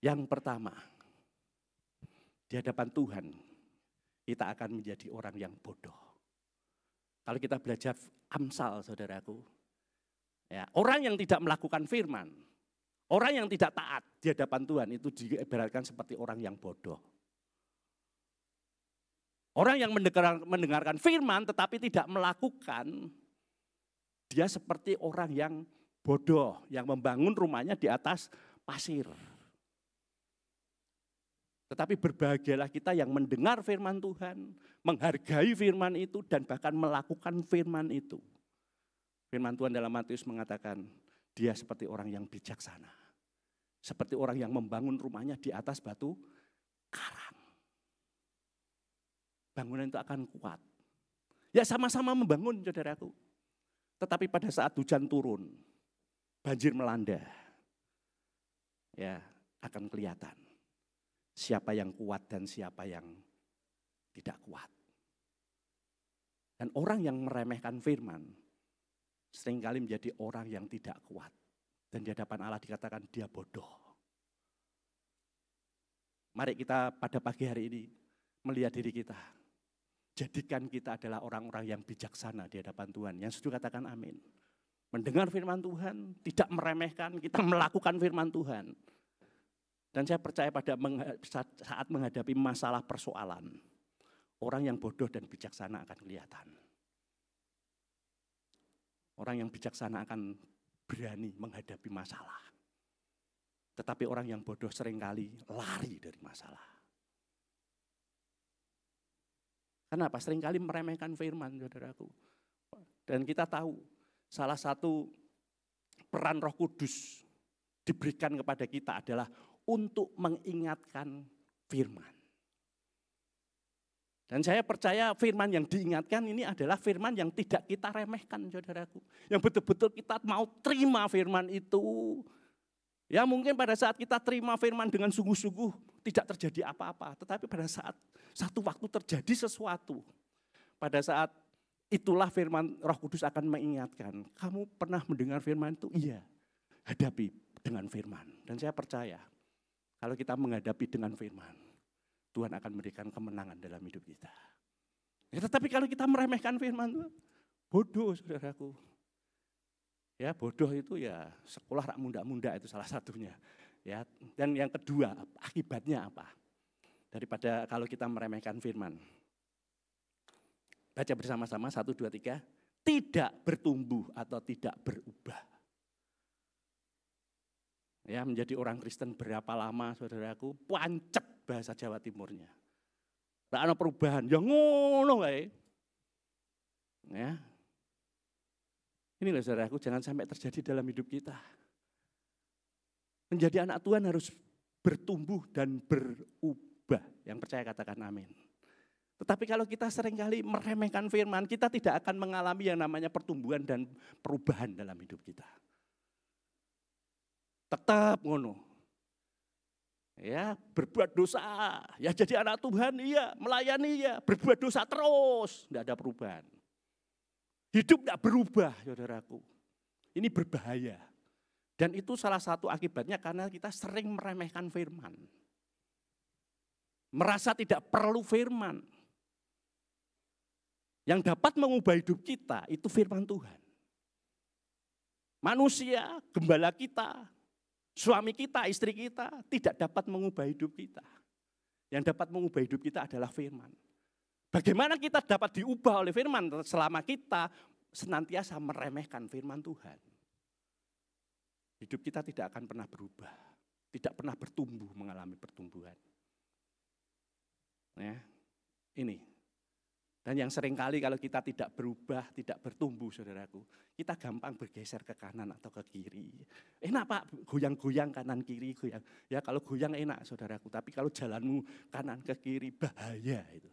Yang pertama, di hadapan Tuhan, kita akan menjadi orang yang bodoh. Kalau kita belajar Amsal, saudaraku, ya, orang yang tidak melakukan firman, orang yang tidak taat di hadapan Tuhan itu diibaratkan seperti orang yang bodoh. Orang yang mendengarkan firman tetapi tidak melakukan, dia seperti orang yang bodoh, yang membangun rumahnya di atas pasir. Tetapi berbahagialah kita yang mendengar firman Tuhan, menghargai firman itu dan bahkan melakukan firman itu. Firman Tuhan dalam Matius mengatakan, dia seperti orang yang bijaksana. Seperti orang yang membangun rumahnya di atas batu karang. Bangunan itu akan kuat. Ya sama-sama membangun, saudaraku. Tetapi pada saat hujan turun, banjir melanda, ya akan kelihatan siapa yang kuat dan siapa yang tidak kuat. Dan orang yang meremehkan firman, seringkali menjadi orang yang tidak kuat. Dan di hadapan Allah dikatakan dia bodoh. Mari kita pada pagi hari ini melihat diri kita. Jadikan kita adalah orang-orang yang bijaksana di hadapan Tuhan. Yang setuju katakan amin. Mendengar firman Tuhan, tidak meremehkan, kita melakukan firman Tuhan. Dan saya percaya pada saat menghadapi masalah persoalan, orang yang bodoh dan bijaksana akan kelihatan. Orang yang bijaksana akan berani menghadapi masalah. Tetapi orang yang bodoh seringkali lari dari masalah. Kenapa? Seringkali meremehkan firman, saudaraku. Dan kita tahu salah satu peran Roh Kudus diberikan kepada kita adalah untuk mengingatkan firman. Dan saya percaya firman yang diingatkan ini adalah firman yang tidak kita remehkan, saudaraku. Yang betul-betul kita mau terima firman itu. Ya mungkin pada saat kita terima firman dengan sungguh-sungguh tidak terjadi apa-apa. Tetapi pada saat satu waktu terjadi sesuatu. Pada saat itulah firman Roh Kudus akan mengingatkan. Kamu pernah mendengar firman itu? Iya. Hadapi dengan firman. Dan saya percaya kalau kita menghadapi dengan firman, Tuhan akan memberikan kemenangan dalam hidup kita. Ya, tetapi kalau kita meremehkan firman, bodoh saudaraku. Ya bodoh itu ya sekolah rak munda-munda itu salah satunya. Ya, dan yang kedua akibatnya apa? Daripada kalau kita meremehkan firman. Baca bersama-sama 1, 2, 3. Tidak bertumbuh atau tidak berubah. Ya menjadi orang Kristen berapa lama saudaraku? Pancep bahasa Jawa Timurnya. Tidak ada perubahan, ya ngono wae. Ya. Ini loh saudaraku, jangan sampai terjadi dalam hidup kita. Menjadi anak Tuhan harus bertumbuh dan berubah. Yang percaya katakan amin. Tetapi kalau kita seringkali meremehkan firman, kita tidak akan mengalami yang namanya pertumbuhan dan perubahan dalam hidup kita. Tetap ngono. Ya, berbuat dosa, ya jadi anak Tuhan, iya, melayani, iya, berbuat dosa terus, tidak ada perubahan. Hidup tidak berubah, saudaraku. Ini berbahaya. Dan itu salah satu akibatnya karena kita sering meremehkan firman. Merasa tidak perlu firman. Yang dapat mengubah hidup kita itu firman Tuhan. Manusia, gembala kita, suami kita, istri kita tidak dapat mengubah hidup kita. Yang dapat mengubah hidup kita adalah firman. Bagaimana kita dapat diubah oleh firman selama kita senantiasa meremehkan firman Tuhan. Hidup kita tidak akan pernah berubah, tidak pernah bertumbuh, mengalami pertumbuhan. Ya, ini. Dan yang seringkali kalau kita tidak berubah, tidak bertumbuh, saudaraku, kita gampang bergeser ke kanan atau ke kiri. Enak Pak, goyang-goyang kanan kiri, goyang. Ya kalau goyang enak, saudaraku. Tapi kalau jalanmu kanan ke kiri, bahaya itu.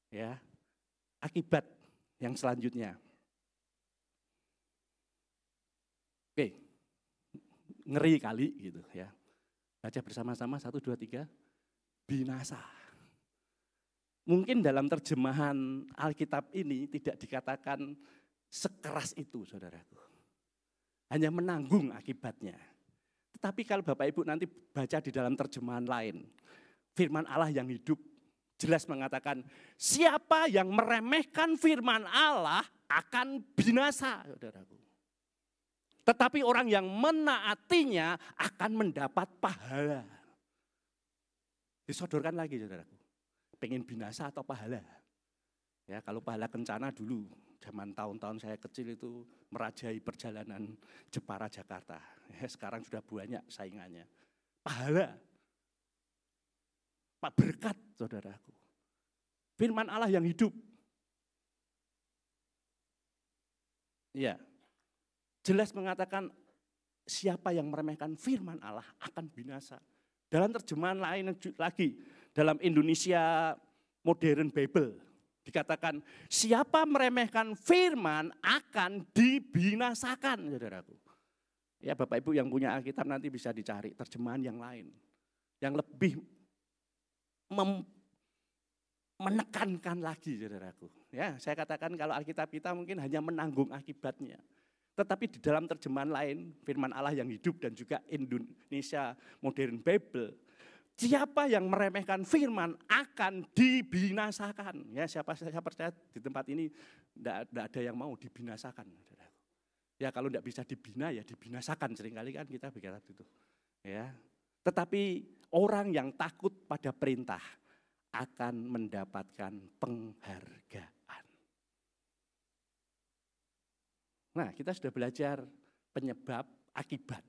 Ya, akibat yang selanjutnya. Oke, ngeri kali gitu ya. Baca bersama-sama 1, 2, 3, binasa. Mungkin dalam terjemahan Alkitab ini tidak dikatakan sekeras itu, saudaraku. Hanya menanggung akibatnya. Tetapi kalau Bapak Ibu nanti baca di dalam terjemahan lain, firman Allah yang hidup jelas mengatakan, siapa yang meremehkan firman Allah akan binasa, saudaraku. Tetapi orang yang menaatinya akan mendapat pahala. Disodorkan lagi, saudaraku. Pengen binasa atau pahala? Ya, kalau pahala kencana dulu, zaman tahun-tahun saya kecil itu merajai perjalanan Jepara Jakarta. Ya, sekarang sudah banyak saingannya. Pahala, Pak berkat, saudaraku. Firman Allah yang hidup. Ya, jelas mengatakan siapa yang meremehkan firman Allah akan binasa. Dalam terjemahan lain lagi, dalam Indonesia Modern Bible, dikatakan siapa meremehkan firman akan dibinasakan, saudaraku. Ya Bapak Ibu yang punya Alkitab nanti bisa dicari terjemahan yang lain. Yang lebih menekankan lagi, saudaraku. Ya, saya katakan kalau Alkitab kita mungkin hanya menanggung akibatnya. Tetapi di dalam terjemahan lain, firman Allah yang hidup dan juga Indonesia Modern Bible, siapa yang meremehkan firman akan dibinasakan. Ya, saya percaya di tempat ini tidak ada yang mau dibinasakan. Ya, kalau tidak bisa dibina ya dibinasakan, seringkali kan kita bicara itu. Ya. Tetapi orang yang takut pada perintah akan mendapatkan penghargaan. Nah, kita sudah belajar penyebab akibat.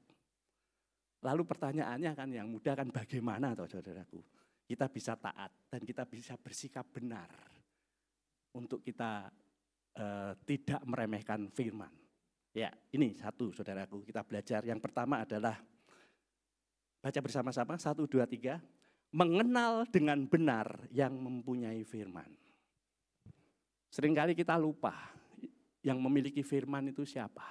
Lalu pertanyaannya kan yang mudah kan bagaimana toh saudaraku? Kita bisa taat dan kita bisa bersikap benar untuk kita tidak meremehkan firman. Ya, ini satu saudaraku, kita belajar. Yang pertama adalah baca bersama-sama 1, 2, 3, mengenal dengan benar yang mempunyai firman. Seringkali kita lupa. Yang memiliki firman itu siapa?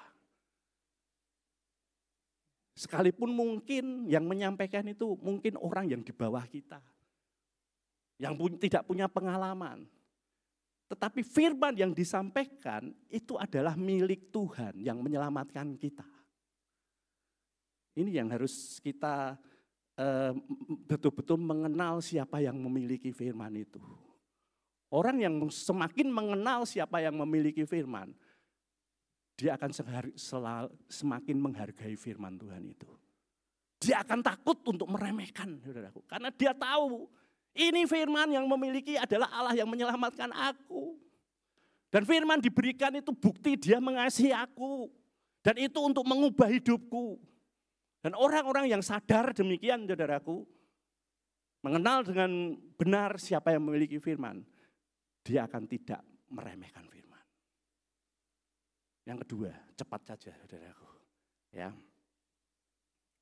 Sekalipun mungkin yang menyampaikan itu mungkin orang yang di bawah kita. Yang tidak punya pengalaman. Tetapi firman yang disampaikan itu adalah milik Tuhan yang menyelamatkan kita. Ini yang harus kita betul-betul mengenal siapa yang memiliki firman itu. Orang yang semakin mengenal siapa yang memiliki firman, dia akan semakin menghargai firman Tuhan itu. Dia akan takut untuk meremehkan, saudaraku. Karena dia tahu, ini firman yang memiliki adalah Allah yang menyelamatkan aku. Dan firman diberikan itu bukti dia mengasihi aku. Dan itu untuk mengubah hidupku. Dan orang-orang yang sadar demikian, saudaraku, mengenal dengan benar siapa yang memiliki firman, dia akan tidak meremehkan firman. Yang kedua, cepat saja saudaraku.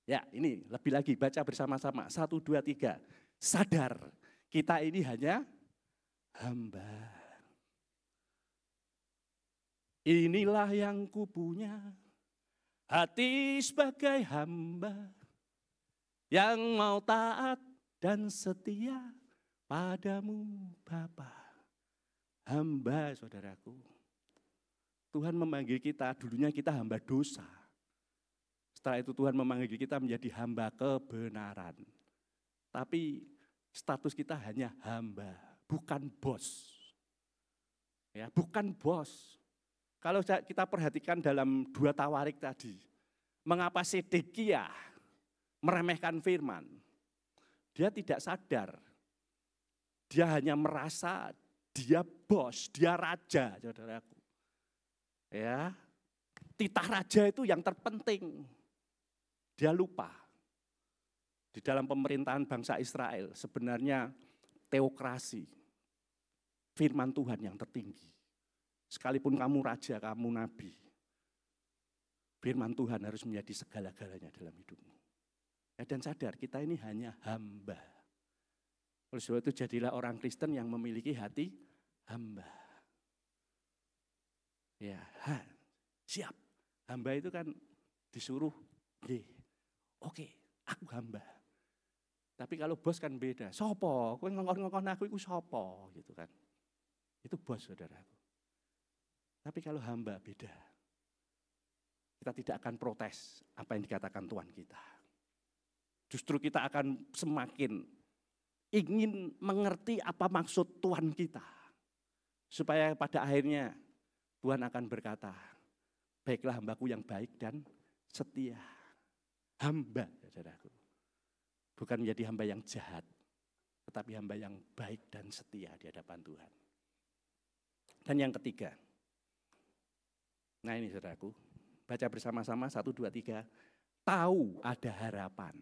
Ya, ini lebih lagi baca bersama-sama. 1, 2, 3. Sadar, kita ini hanya hamba. Inilah yang kupunya, hati sebagai hamba yang mau taat dan setia padamu Bapa. Hamba, saudaraku. Tuhan memanggil kita, dulunya kita hamba dosa. Setelah itu Tuhan memanggil kita menjadi hamba kebenaran. Tapi status kita hanya hamba, bukan bos. Ya, bukan bos. Kalau kita perhatikan dalam 2 Tawarik tadi, mengapa Sedekia meremehkan firman? Dia tidak sadar. Dia hanya merasa dia bos, dia raja, saudaraku. Ya, titah raja itu yang terpenting. Dia lupa. Di dalam pemerintahan bangsa Israel sebenarnya teokrasi. Firman Tuhan yang tertinggi. Sekalipun kamu raja, kamu nabi. Firman Tuhan harus menjadi segala-galanya dalam hidupmu. Ya, dan sadar kita ini hanya hamba. Oleh sebab itu jadilah orang Kristen yang memiliki hati hamba. Ya, siap. Hamba itu kan disuruh, oke, aku hamba. Tapi kalau bos kan beda. Sopo, kowe ngongkon-ngongkon aku iku sopo gitu kan. Itu bos, saudaraku. Tapi kalau hamba beda. Kita tidak akan protes apa yang dikatakan Tuhan kita. Justru kita akan semakin ingin mengerti apa maksud Tuhan kita. Supaya pada akhirnya Tuhan akan berkata, baiklah hambaku yang baik dan setia. Hamba, saudaraku. Bukan menjadi hamba yang jahat, tetapi hamba yang baik dan setia di hadapan Tuhan. Dan yang ketiga, nah ini saudaraku, baca bersama-sama 1, 2, 3. Tahu ada harapan.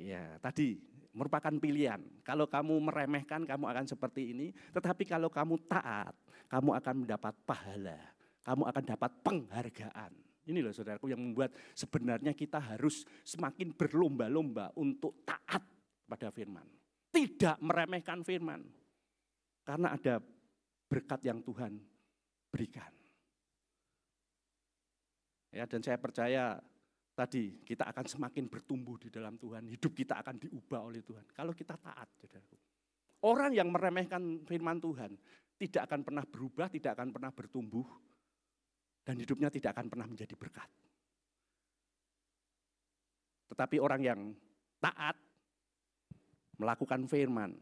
Ya, tadi merupakan pilihan. Kalau kamu meremehkan, kamu akan seperti ini. Tetapi kalau kamu taat, kamu akan mendapat pahala. Kamu akan dapat penghargaan. Ini loh saudaraku yang membuat sebenarnya kita harus semakin berlomba-lomba untuk taat pada firman. Tidak meremehkan firman. Karena ada berkat yang Tuhan berikan. Ya, dan saya percaya tadi kita akan semakin bertumbuh di dalam Tuhan. Hidup kita akan diubah oleh Tuhan. Kalau kita taat. Saudaraku. Orang yang meremehkan firman Tuhan tidak akan pernah berubah, tidak akan pernah bertumbuh. Dan hidupnya tidak akan pernah menjadi berkat. Tetapi orang yang taat, melakukan firman,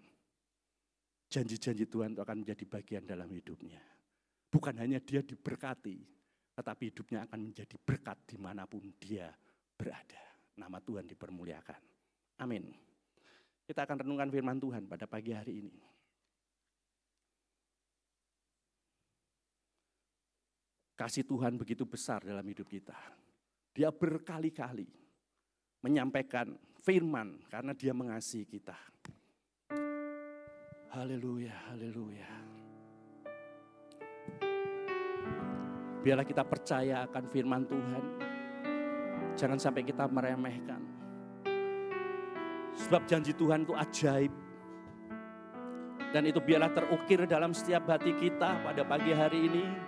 janji-janji Tuhan itu akan menjadi bagian dalam hidupnya. Bukan hanya dia diberkati, tetapi hidupnya akan menjadi berkat dimanapun dia berada. Nama Tuhan dipermuliakan. Amin. Kita akan renungkan firman Tuhan pada pagi hari ini. Kasih Tuhan begitu besar dalam hidup kita. Dia berkali-kali menyampaikan firman karena dia mengasihi kita. Haleluya, haleluya. Biarlah kita percaya akan firman Tuhan. Jangan sampai kita meremehkan. Sebab janji Tuhan itu ajaib. Dan itu biarlah terukir dalam setiap hati kita pada pagi hari ini.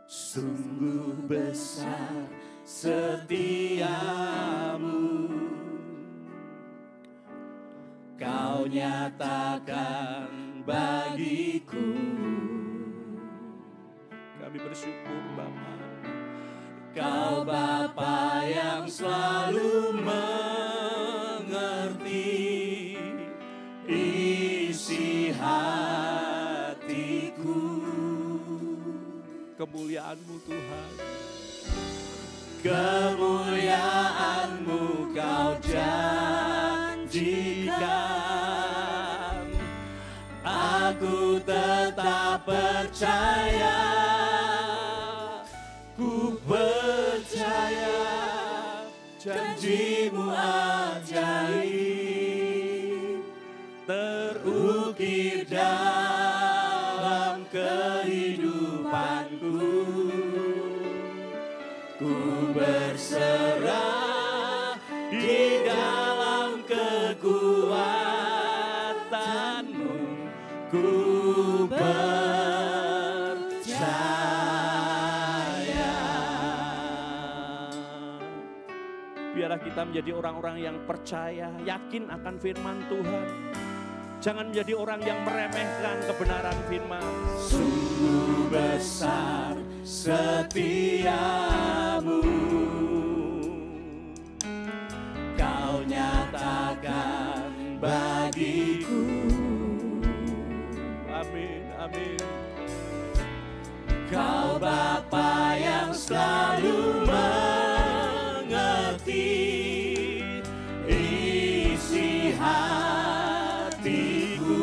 Sungguh besar setiamu, Kau nyatakan bagiku. Kami bersyukur Bapa. Kau Bapa yang selalu mengerti isi hatiku. Kemuliaan-Mu Tuhan. Kemuliaan-Mu Kau janjikan. Aku tetap percaya. Ku percaya janji-Mu ajaib. Terukir dalam kehidupanku. Ku berserah di dalam kekuatan-Mu. Biarlah kita menjadi orang-orang yang percaya, yakin akan firman Tuhan. Jangan menjadi orang yang meremehkan kebenaran firman. Sungguh besar setiamu, Kau nyatakan bagiku. Amin, amin. Kau Bapa yang selalu mengerti isi hatiku.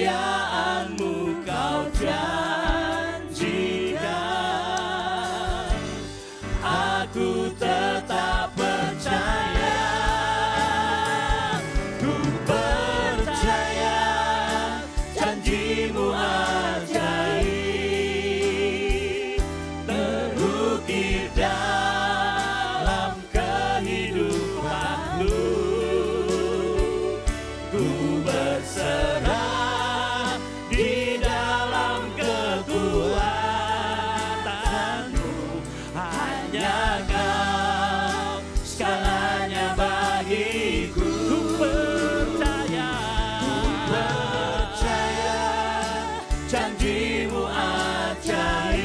Kemuliaan-Mu Kau janjikan, aku tetap percaya. Ku percaya janji-Mu ajaib terukir dalam kehidupanku. Ku berserah di dalam kekuatan-Mu, hanya Kau segalanya bagiku. Ku percaya janji-Mu ajaib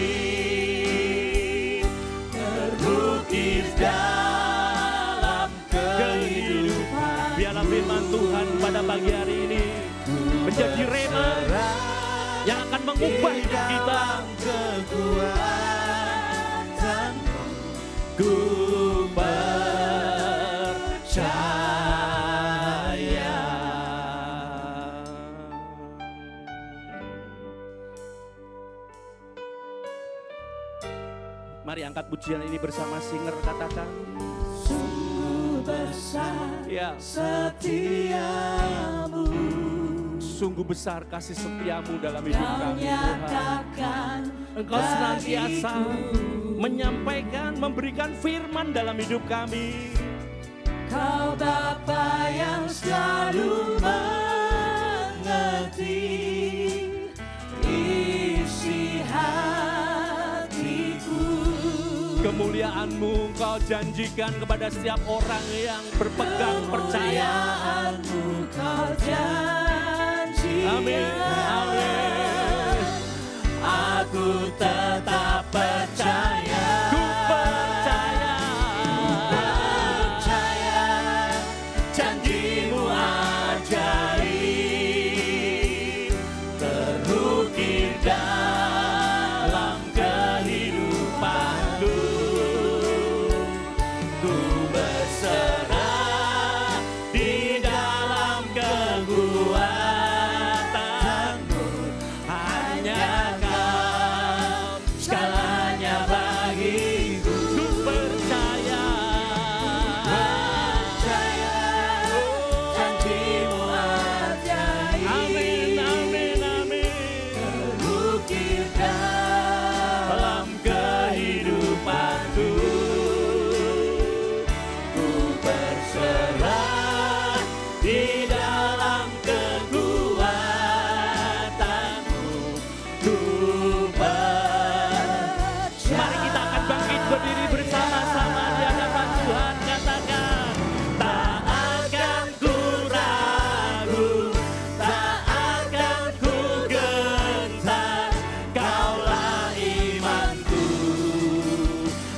terukir dalam kehidupan. Biarlah firman Tuhan pada pagi hari ini menjadi rema yang akan mengubah hidup kita. Kekuatan-Mu ku percaya. Mari angkat pujian ini bersama singer, katakan. Sungguh besar Ya, setiamu, sungguh besar kasih setiamu dalam hidup Kau kami, Tuhan. nyatakan Engkau senantiasa bagiku. menyampaikan, memberikan firman dalam hidup kami. Kau Bapa yang selalu mengerti isi hatiku. Kemuliaan-Mu Kau janjikan kepada setiap orang yang berpegang percaya. Kemuliaan-Mu Kau janjikan. Amin, amin. Aku tetap percaya. Ku percaya. Percaya janji-Mu ajaib terukir dalam kehidupanku. Ku berserah di dalam kekuatan-Mu, hanya Kau segalanya bagiku. Ku percaya. Percaya janji-Mu ajaib Amin, amin, amin. terukir dalam kehidupanku. Ku berserah di dalam kekuatan-Mu. Ku percaya. Mari kita akan bangkit berdiri bersama-sama di hadapan Tuhan. Katakan, Tak akan ku ragu, tak akan ku gentar. Kaulah imanku,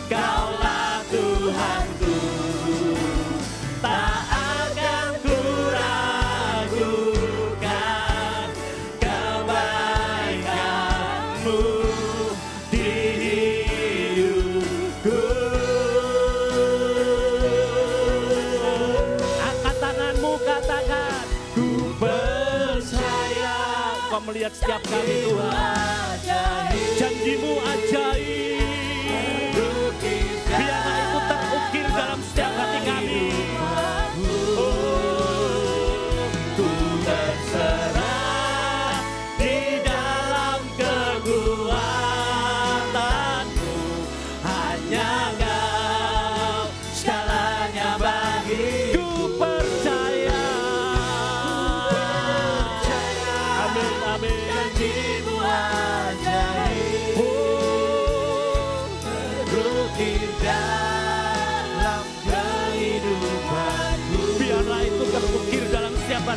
Kaulah Tuhanku. Tak akan ku ragukan kebaikan-Mu di hidupku. angkat tanganmu, katakan, Ku percaya Kau melihat setiap kami, Tuhan. Janji-Mu ajaib. Biarlah itu terukir dalam setiap hati kami. Ku berserah di dalam kekuatan-Mu, hanya Kau segalanya bagiku. Ku percaya. Percaya Amin, amin. janji-Mu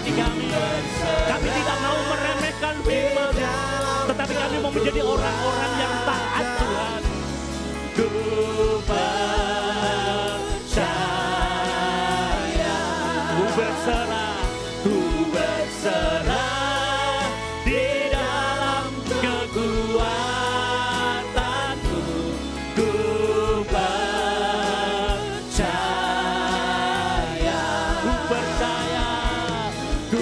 hati kami. Kami tidak mau meremehkan firman, tetapi kami mau menjadi orang-orang yang taat Tuhan. Ku percaya, ku berserah di dalam kekuatanmu. Ku percaya, ku percaya, ku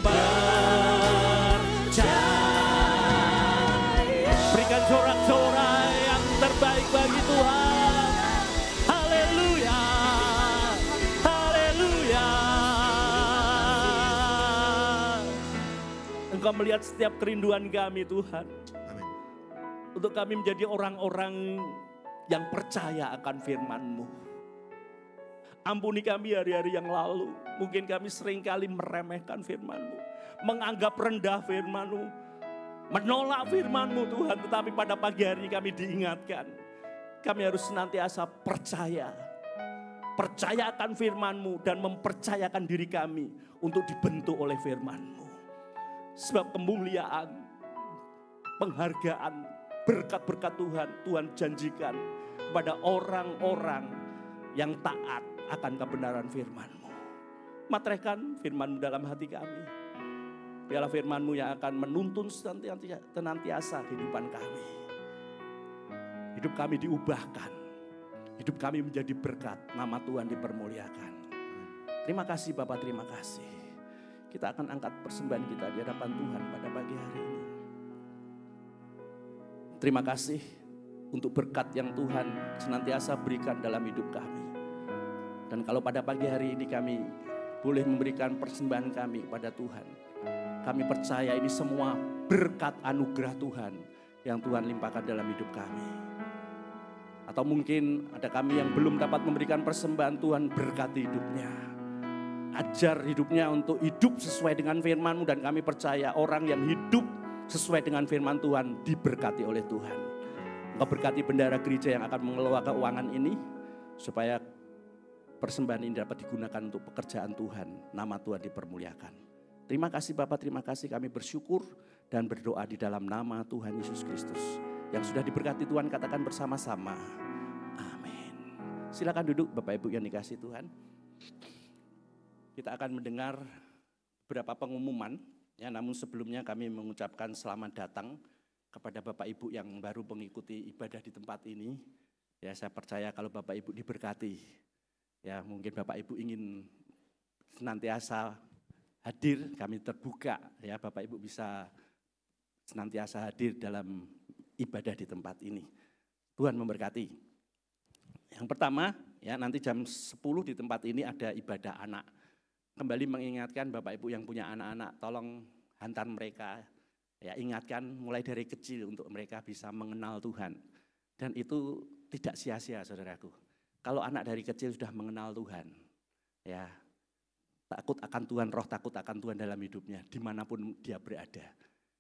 percaya. Berikan sorak-sorai yang terbaik bagi Tuhan. Haleluya, haleluya. Engkau melihat setiap kerinduan kami Tuhan. Amin. Untuk kami menjadi orang-orang yang percaya akan firman-Mu. Ampuni kami hari-hari yang lalu. Mungkin kami seringkali meremehkan firman-Mu. Menganggap rendah firman-Mu. Menolak firman-Mu Tuhan. Tetapi pada pagi hari ini kami diingatkan. Kami harus senantiasa percaya. Percaya akan firman-Mu dan mempercayakan diri kami untuk dibentuk oleh firman-Mu. Sebab kemuliaan, penghargaan, berkat-berkat Tuhan, Tuhan janjikan kepada orang-orang yang taat akan kebenaran firman-Mu. Materaikan firman-Mu dalam hati kami. Biarlah firman-Mu yang akan menuntun senantiasa kehidupan kami. Hidup kami diubahkan. Hidup kami menjadi berkat, nama Tuhan dipermuliakan. Terima kasih Bapak, terima kasih. Kita akan angkat persembahan kita di hadapan Tuhan pada pagi hari ini. Terima kasih untuk berkat yang Tuhan senantiasa berikan dalam hidup kami. Dan kalau pada pagi hari ini kami boleh memberikan persembahan kami kepada Tuhan. Kami percaya ini semua berkat anugerah Tuhan yang Tuhan limpahkan dalam hidup kami. Atau mungkin ada kami yang belum dapat memberikan persembahan, Tuhan berkati hidupnya. Ajar hidupnya untuk hidup sesuai dengan firman-Mu, dan kami percaya orang yang hidup sesuai dengan firman Tuhan diberkati oleh Tuhan. Engkau berkati bendahara gereja yang akan mengelola keuangan ini supaya persembahan ini dapat digunakan untuk pekerjaan Tuhan. Nama Tuhan dipermuliakan. Terima kasih Bapak, terima kasih, kami bersyukur dan berdoa di dalam nama Tuhan Yesus Kristus. Yang sudah diberkati Tuhan katakan bersama-sama. Amin. Silakan duduk Bapak Ibu yang dikasihi Tuhan. Kita akan mendengar beberapa pengumuman, ya, namun sebelumnya kami mengucapkan selamat datang kepada Bapak Ibu yang baru mengikuti ibadah di tempat ini. Ya, saya percaya kalau Bapak Ibu diberkati, ya mungkin Bapak Ibu ingin senantiasa hadir, kami terbuka, ya Bapak Ibu bisa senantiasa hadir dalam ibadah di tempat ini. Tuhan memberkati. Yang pertama, ya nanti jam 10 di tempat ini ada ibadah anak. Kembali mengingatkan Bapak Ibu yang punya anak-anak, tolong hantar mereka, ya ingatkan mulai dari kecil untuk mereka bisa mengenal Tuhan. Dan itu tidak sia-sia saudaraku. Kalau anak dari kecil sudah mengenal Tuhan, ya takut akan Tuhan, roh takut akan Tuhan dalam hidupnya, dimanapun dia berada.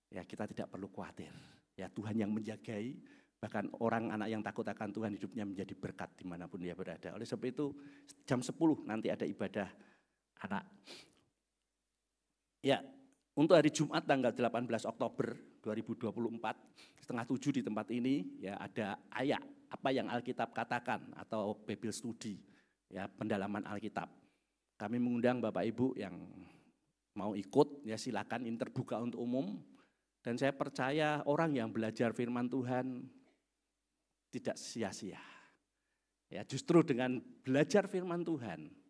Ya kita tidak perlu khawatir, ya Tuhan yang menjagai, bahkan orang anak yang takut akan Tuhan hidupnya menjadi berkat dimanapun dia berada. Oleh sebab itu jam 10 nanti ada ibadah anak. Ya, untuk hari Jumat tanggal 18 Oktober 2024 setengah 7 di tempat ini ya ada ayat apa yang Alkitab katakan atau Bible Study, ya pendalaman Alkitab. Kami mengundang Bapak Ibu yang mau ikut, ya silakan, ini terbuka untuk umum. Dan saya percaya orang yang belajar firman Tuhan tidak sia-sia. Ya justru dengan belajar firman Tuhan,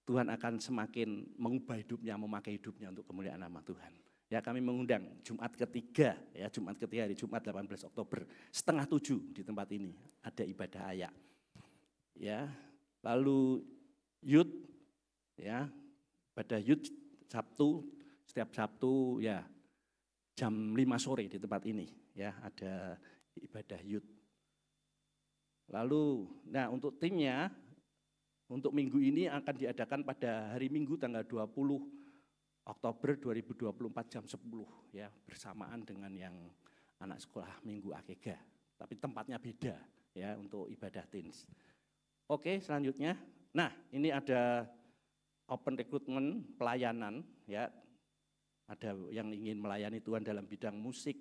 Tuhan akan semakin mengubah hidupnya, memakai hidupnya untuk kemuliaan nama Tuhan. Ya kami mengundang Jumat ketiga, ya Jumat ketiga hari Jumat 18 Oktober setengah 7 di tempat ini ada ibadah ayak. Ya, lalu Youth, ya pada Youth Sabtu, setiap Sabtu ya jam 5 sore di tempat ini ya ada ibadah Youth. Lalu, nah untuk timnya, untuk minggu ini akan diadakan pada hari Minggu tanggal 20 Oktober 2024 jam 10 ya bersamaan dengan yang anak sekolah Minggu AKG. Tapi tempatnya beda ya untuk ibadah teens. Oke, selanjutnya. Nah, ini ada open recruitment pelayanan, ya. Ada yang ingin melayani Tuhan dalam bidang musik,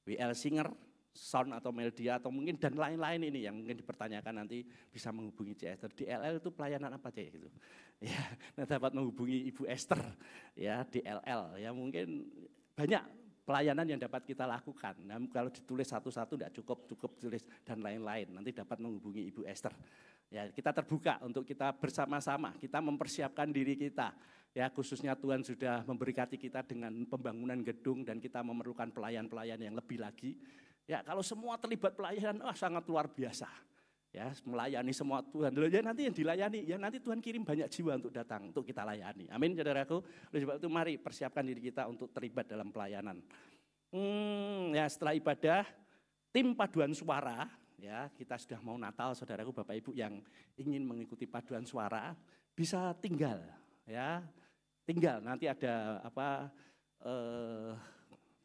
WL singer, sound atau media atau mungkin dan lain-lain ini yang mungkin dipertanyakan, nanti bisa menghubungi Cik Esther. Di LL itu pelayanan apa Cik gitu. Ya, nah dapat menghubungi Ibu Esther ya di LL ya, mungkin banyak pelayanan yang dapat kita lakukan. Nah, kalau ditulis satu-satu tidak cukup tulis dan lain-lain. Nanti dapat menghubungi Ibu Esther. Ya, kita terbuka untuk kita bersama-sama, kita mempersiapkan diri kita. Ya, khususnya Tuhan sudah memberkati kita dengan pembangunan gedung dan kita memerlukan pelayan-pelayan yang lebih lagi. Ya, kalau semua terlibat pelayanan, sangat luar biasa. Ya, melayani semua Tuhan. Ya nanti yang dilayani, ya nanti Tuhan kirim banyak jiwa untuk datang, untuk kita layani. Amin, saudaraku. Oleh sebab itu mari persiapkan diri kita untuk terlibat dalam pelayanan. Ya setelah ibadah, tim paduan suara, ya kita sudah mau Natal, saudaraku, Bapak Ibu yang ingin mengikuti paduan suara bisa tinggal, ya tinggal. Nanti ada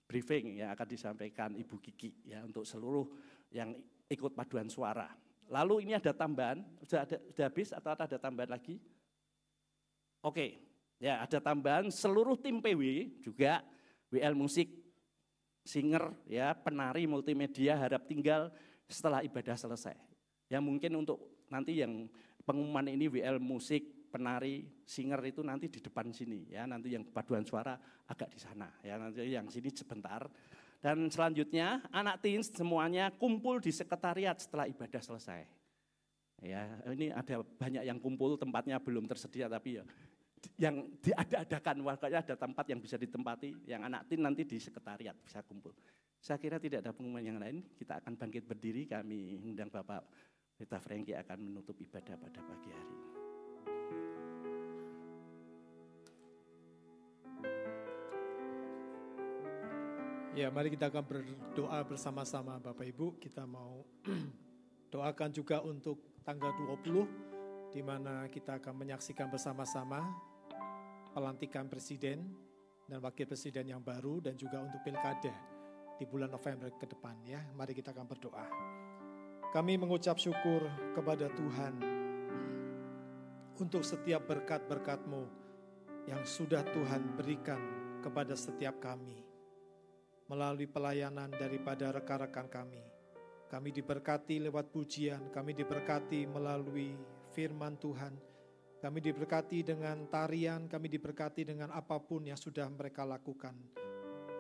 briefing yang akan disampaikan Ibu Kiki ya untuk seluruh yang ikut paduan suara. Lalu ini ada tambahan, sudah habis atau ada tambahan lagi? Oke, ya ada tambahan seluruh tim PW juga, WL Musik, singer, ya penari multimedia harap tinggal setelah ibadah selesai. Ya mungkin untuk nanti yang pengumuman ini WL Musik, penari, singer itu nanti di depan sini ya, nanti yang paduan suara agak di sana ya, nanti yang sini sebentar. Dan selanjutnya anak teens semuanya kumpul di sekretariat setelah ibadah selesai. Ya, ini ada banyak yang kumpul, tempatnya belum tersedia tapi ya yang diada-adakan, makanya ada tempat yang bisa ditempati, yang anak teen nanti di sekretariat bisa kumpul. Saya kira tidak ada pengumuman yang lain, kita akan bangkit berdiri, kami undang Bapak Rita Franky akan menutup ibadah pada pagi hari ini. Ya, mari kita akan berdoa bersama-sama Bapak Ibu. Kita mau doakan juga untuk tanggal 20, di mana kita akan menyaksikan bersama-sama pelantikan presiden dan wakil presiden yang baru, dan juga untuk pilkada di bulan November ke depan ya. Mari kita akan berdoa. Kami mengucap syukur kepada Tuhan untuk setiap berkat-berkat-Mu yang sudah Tuhan berikan kepada setiap kami. Melalui pelayanan daripada rekan-rekan kami. Kami diberkati lewat pujian, kami diberkati melalui firman Tuhan. Kami diberkati dengan tarian, kami diberkati dengan apapun yang sudah mereka lakukan.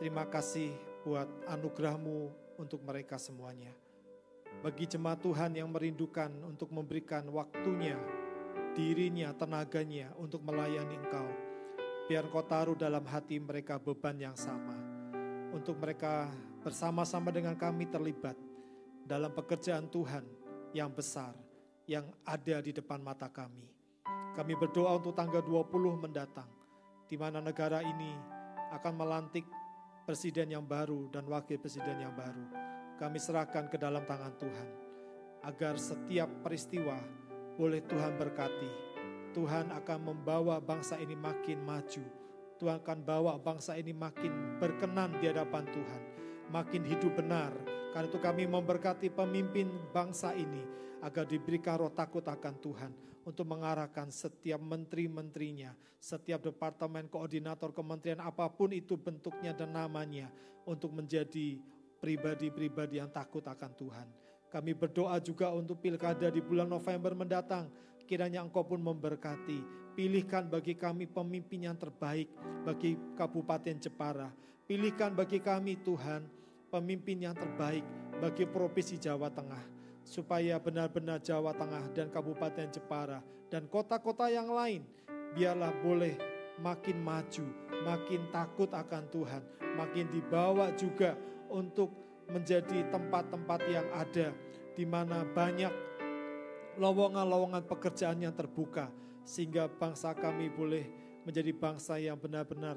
Terima kasih buat anugerah-Mu untuk mereka semuanya. Bagi jemaat Tuhan yang merindukan untuk memberikan waktunya, dirinya, tenaganya untuk melayani Engkau, biar Engkau taruh dalam hati mereka beban yang sama. Untuk mereka bersama-sama dengan kami terlibat dalam pekerjaan Tuhan yang besar, yang ada di depan mata kami. Kami berdoa untuk tanggal 20 mendatang, di mana negara ini akan melantik presiden yang baru dan wakil presiden yang baru. Kami serahkan ke dalam tangan Tuhan, agar setiap peristiwa boleh Tuhan berkati. Tuhan akan membawa bangsa ini makin maju. Tuhan akan bawa bangsa ini makin berkenan di hadapan Tuhan, makin hidup benar. Karena itu kami memberkati pemimpin bangsa ini, agar diberikan roh takut akan Tuhan, untuk mengarahkan setiap menteri-menterinya, setiap departemen, koordinator kementerian, apapun itu bentuknya dan namanya, untuk menjadi pribadi-pribadi yang takut akan Tuhan. Kami berdoa juga untuk pilkada di bulan November mendatang, kiranya Engkau pun memberkati. Pilihkan bagi kami pemimpin yang terbaik bagi Kabupaten Jepara. Pilihkan bagi kami Tuhan pemimpin yang terbaik bagi Provinsi Jawa Tengah. Supaya benar-benar Jawa Tengah dan Kabupaten Jepara dan kota-kota yang lain biarlah boleh makin maju, makin takut akan Tuhan. Makin dibawa juga untuk menjadi tempat-tempat yang ada di mana banyak lowongan-lowongan pekerjaan yang terbuka, sehingga bangsa kami boleh menjadi bangsa yang benar-benar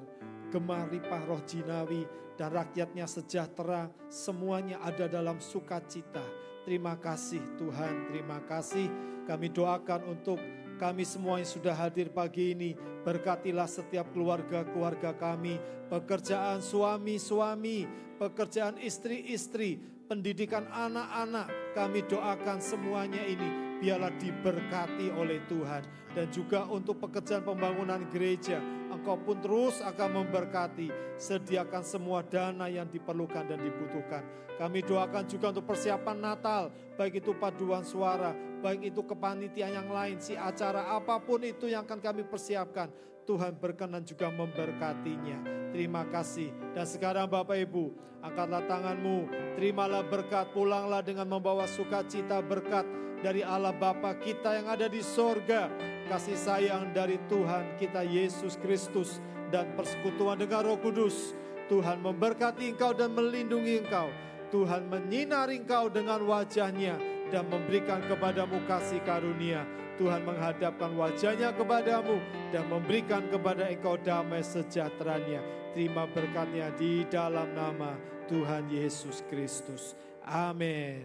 gemar limpah roh jinawi dan rakyatnya sejahtera, semuanya ada dalam sukacita. Terima kasih Tuhan, terima kasih. Kami doakan untuk kami semua yang sudah hadir pagi ini. Berkatilah setiap keluarga-keluarga kami, pekerjaan suami-suami, pekerjaan istri-istri, pendidikan anak-anak. Kami doakan semuanya ini biarlah diberkati oleh Tuhan. Dan juga untuk pekerjaan pembangunan gereja, Engkau pun terus akan memberkati, sediakan semua dana yang diperlukan dan dibutuhkan. Kami doakan juga untuk persiapan Natal, baik itu paduan suara, baik itu kepanitiaan yang lain, si acara apapun itu yang akan kami persiapkan. Tuhan berkenan juga memberkatinya. Terima kasih. Dan sekarang Bapak Ibu, angkatlah tanganmu, terimalah berkat, pulanglah dengan membawa sukacita berkat dari Allah Bapa kita yang ada di sorga, kasih sayang dari Tuhan kita Yesus Kristus, dan persekutuan dengan Roh Kudus. Tuhan memberkati engkau dan melindungi engkau. Tuhan menyinari engkau dengan wajah-Nya dan memberikan kepadamu kasih karunia. Tuhan menghadapkan wajah-Nya kepadamu dan memberikan kepada engkau damai sejahtera-Nya. Terima berkat-Nya di dalam nama Tuhan Yesus Kristus. Amin.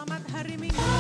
Selamat hari Minggu.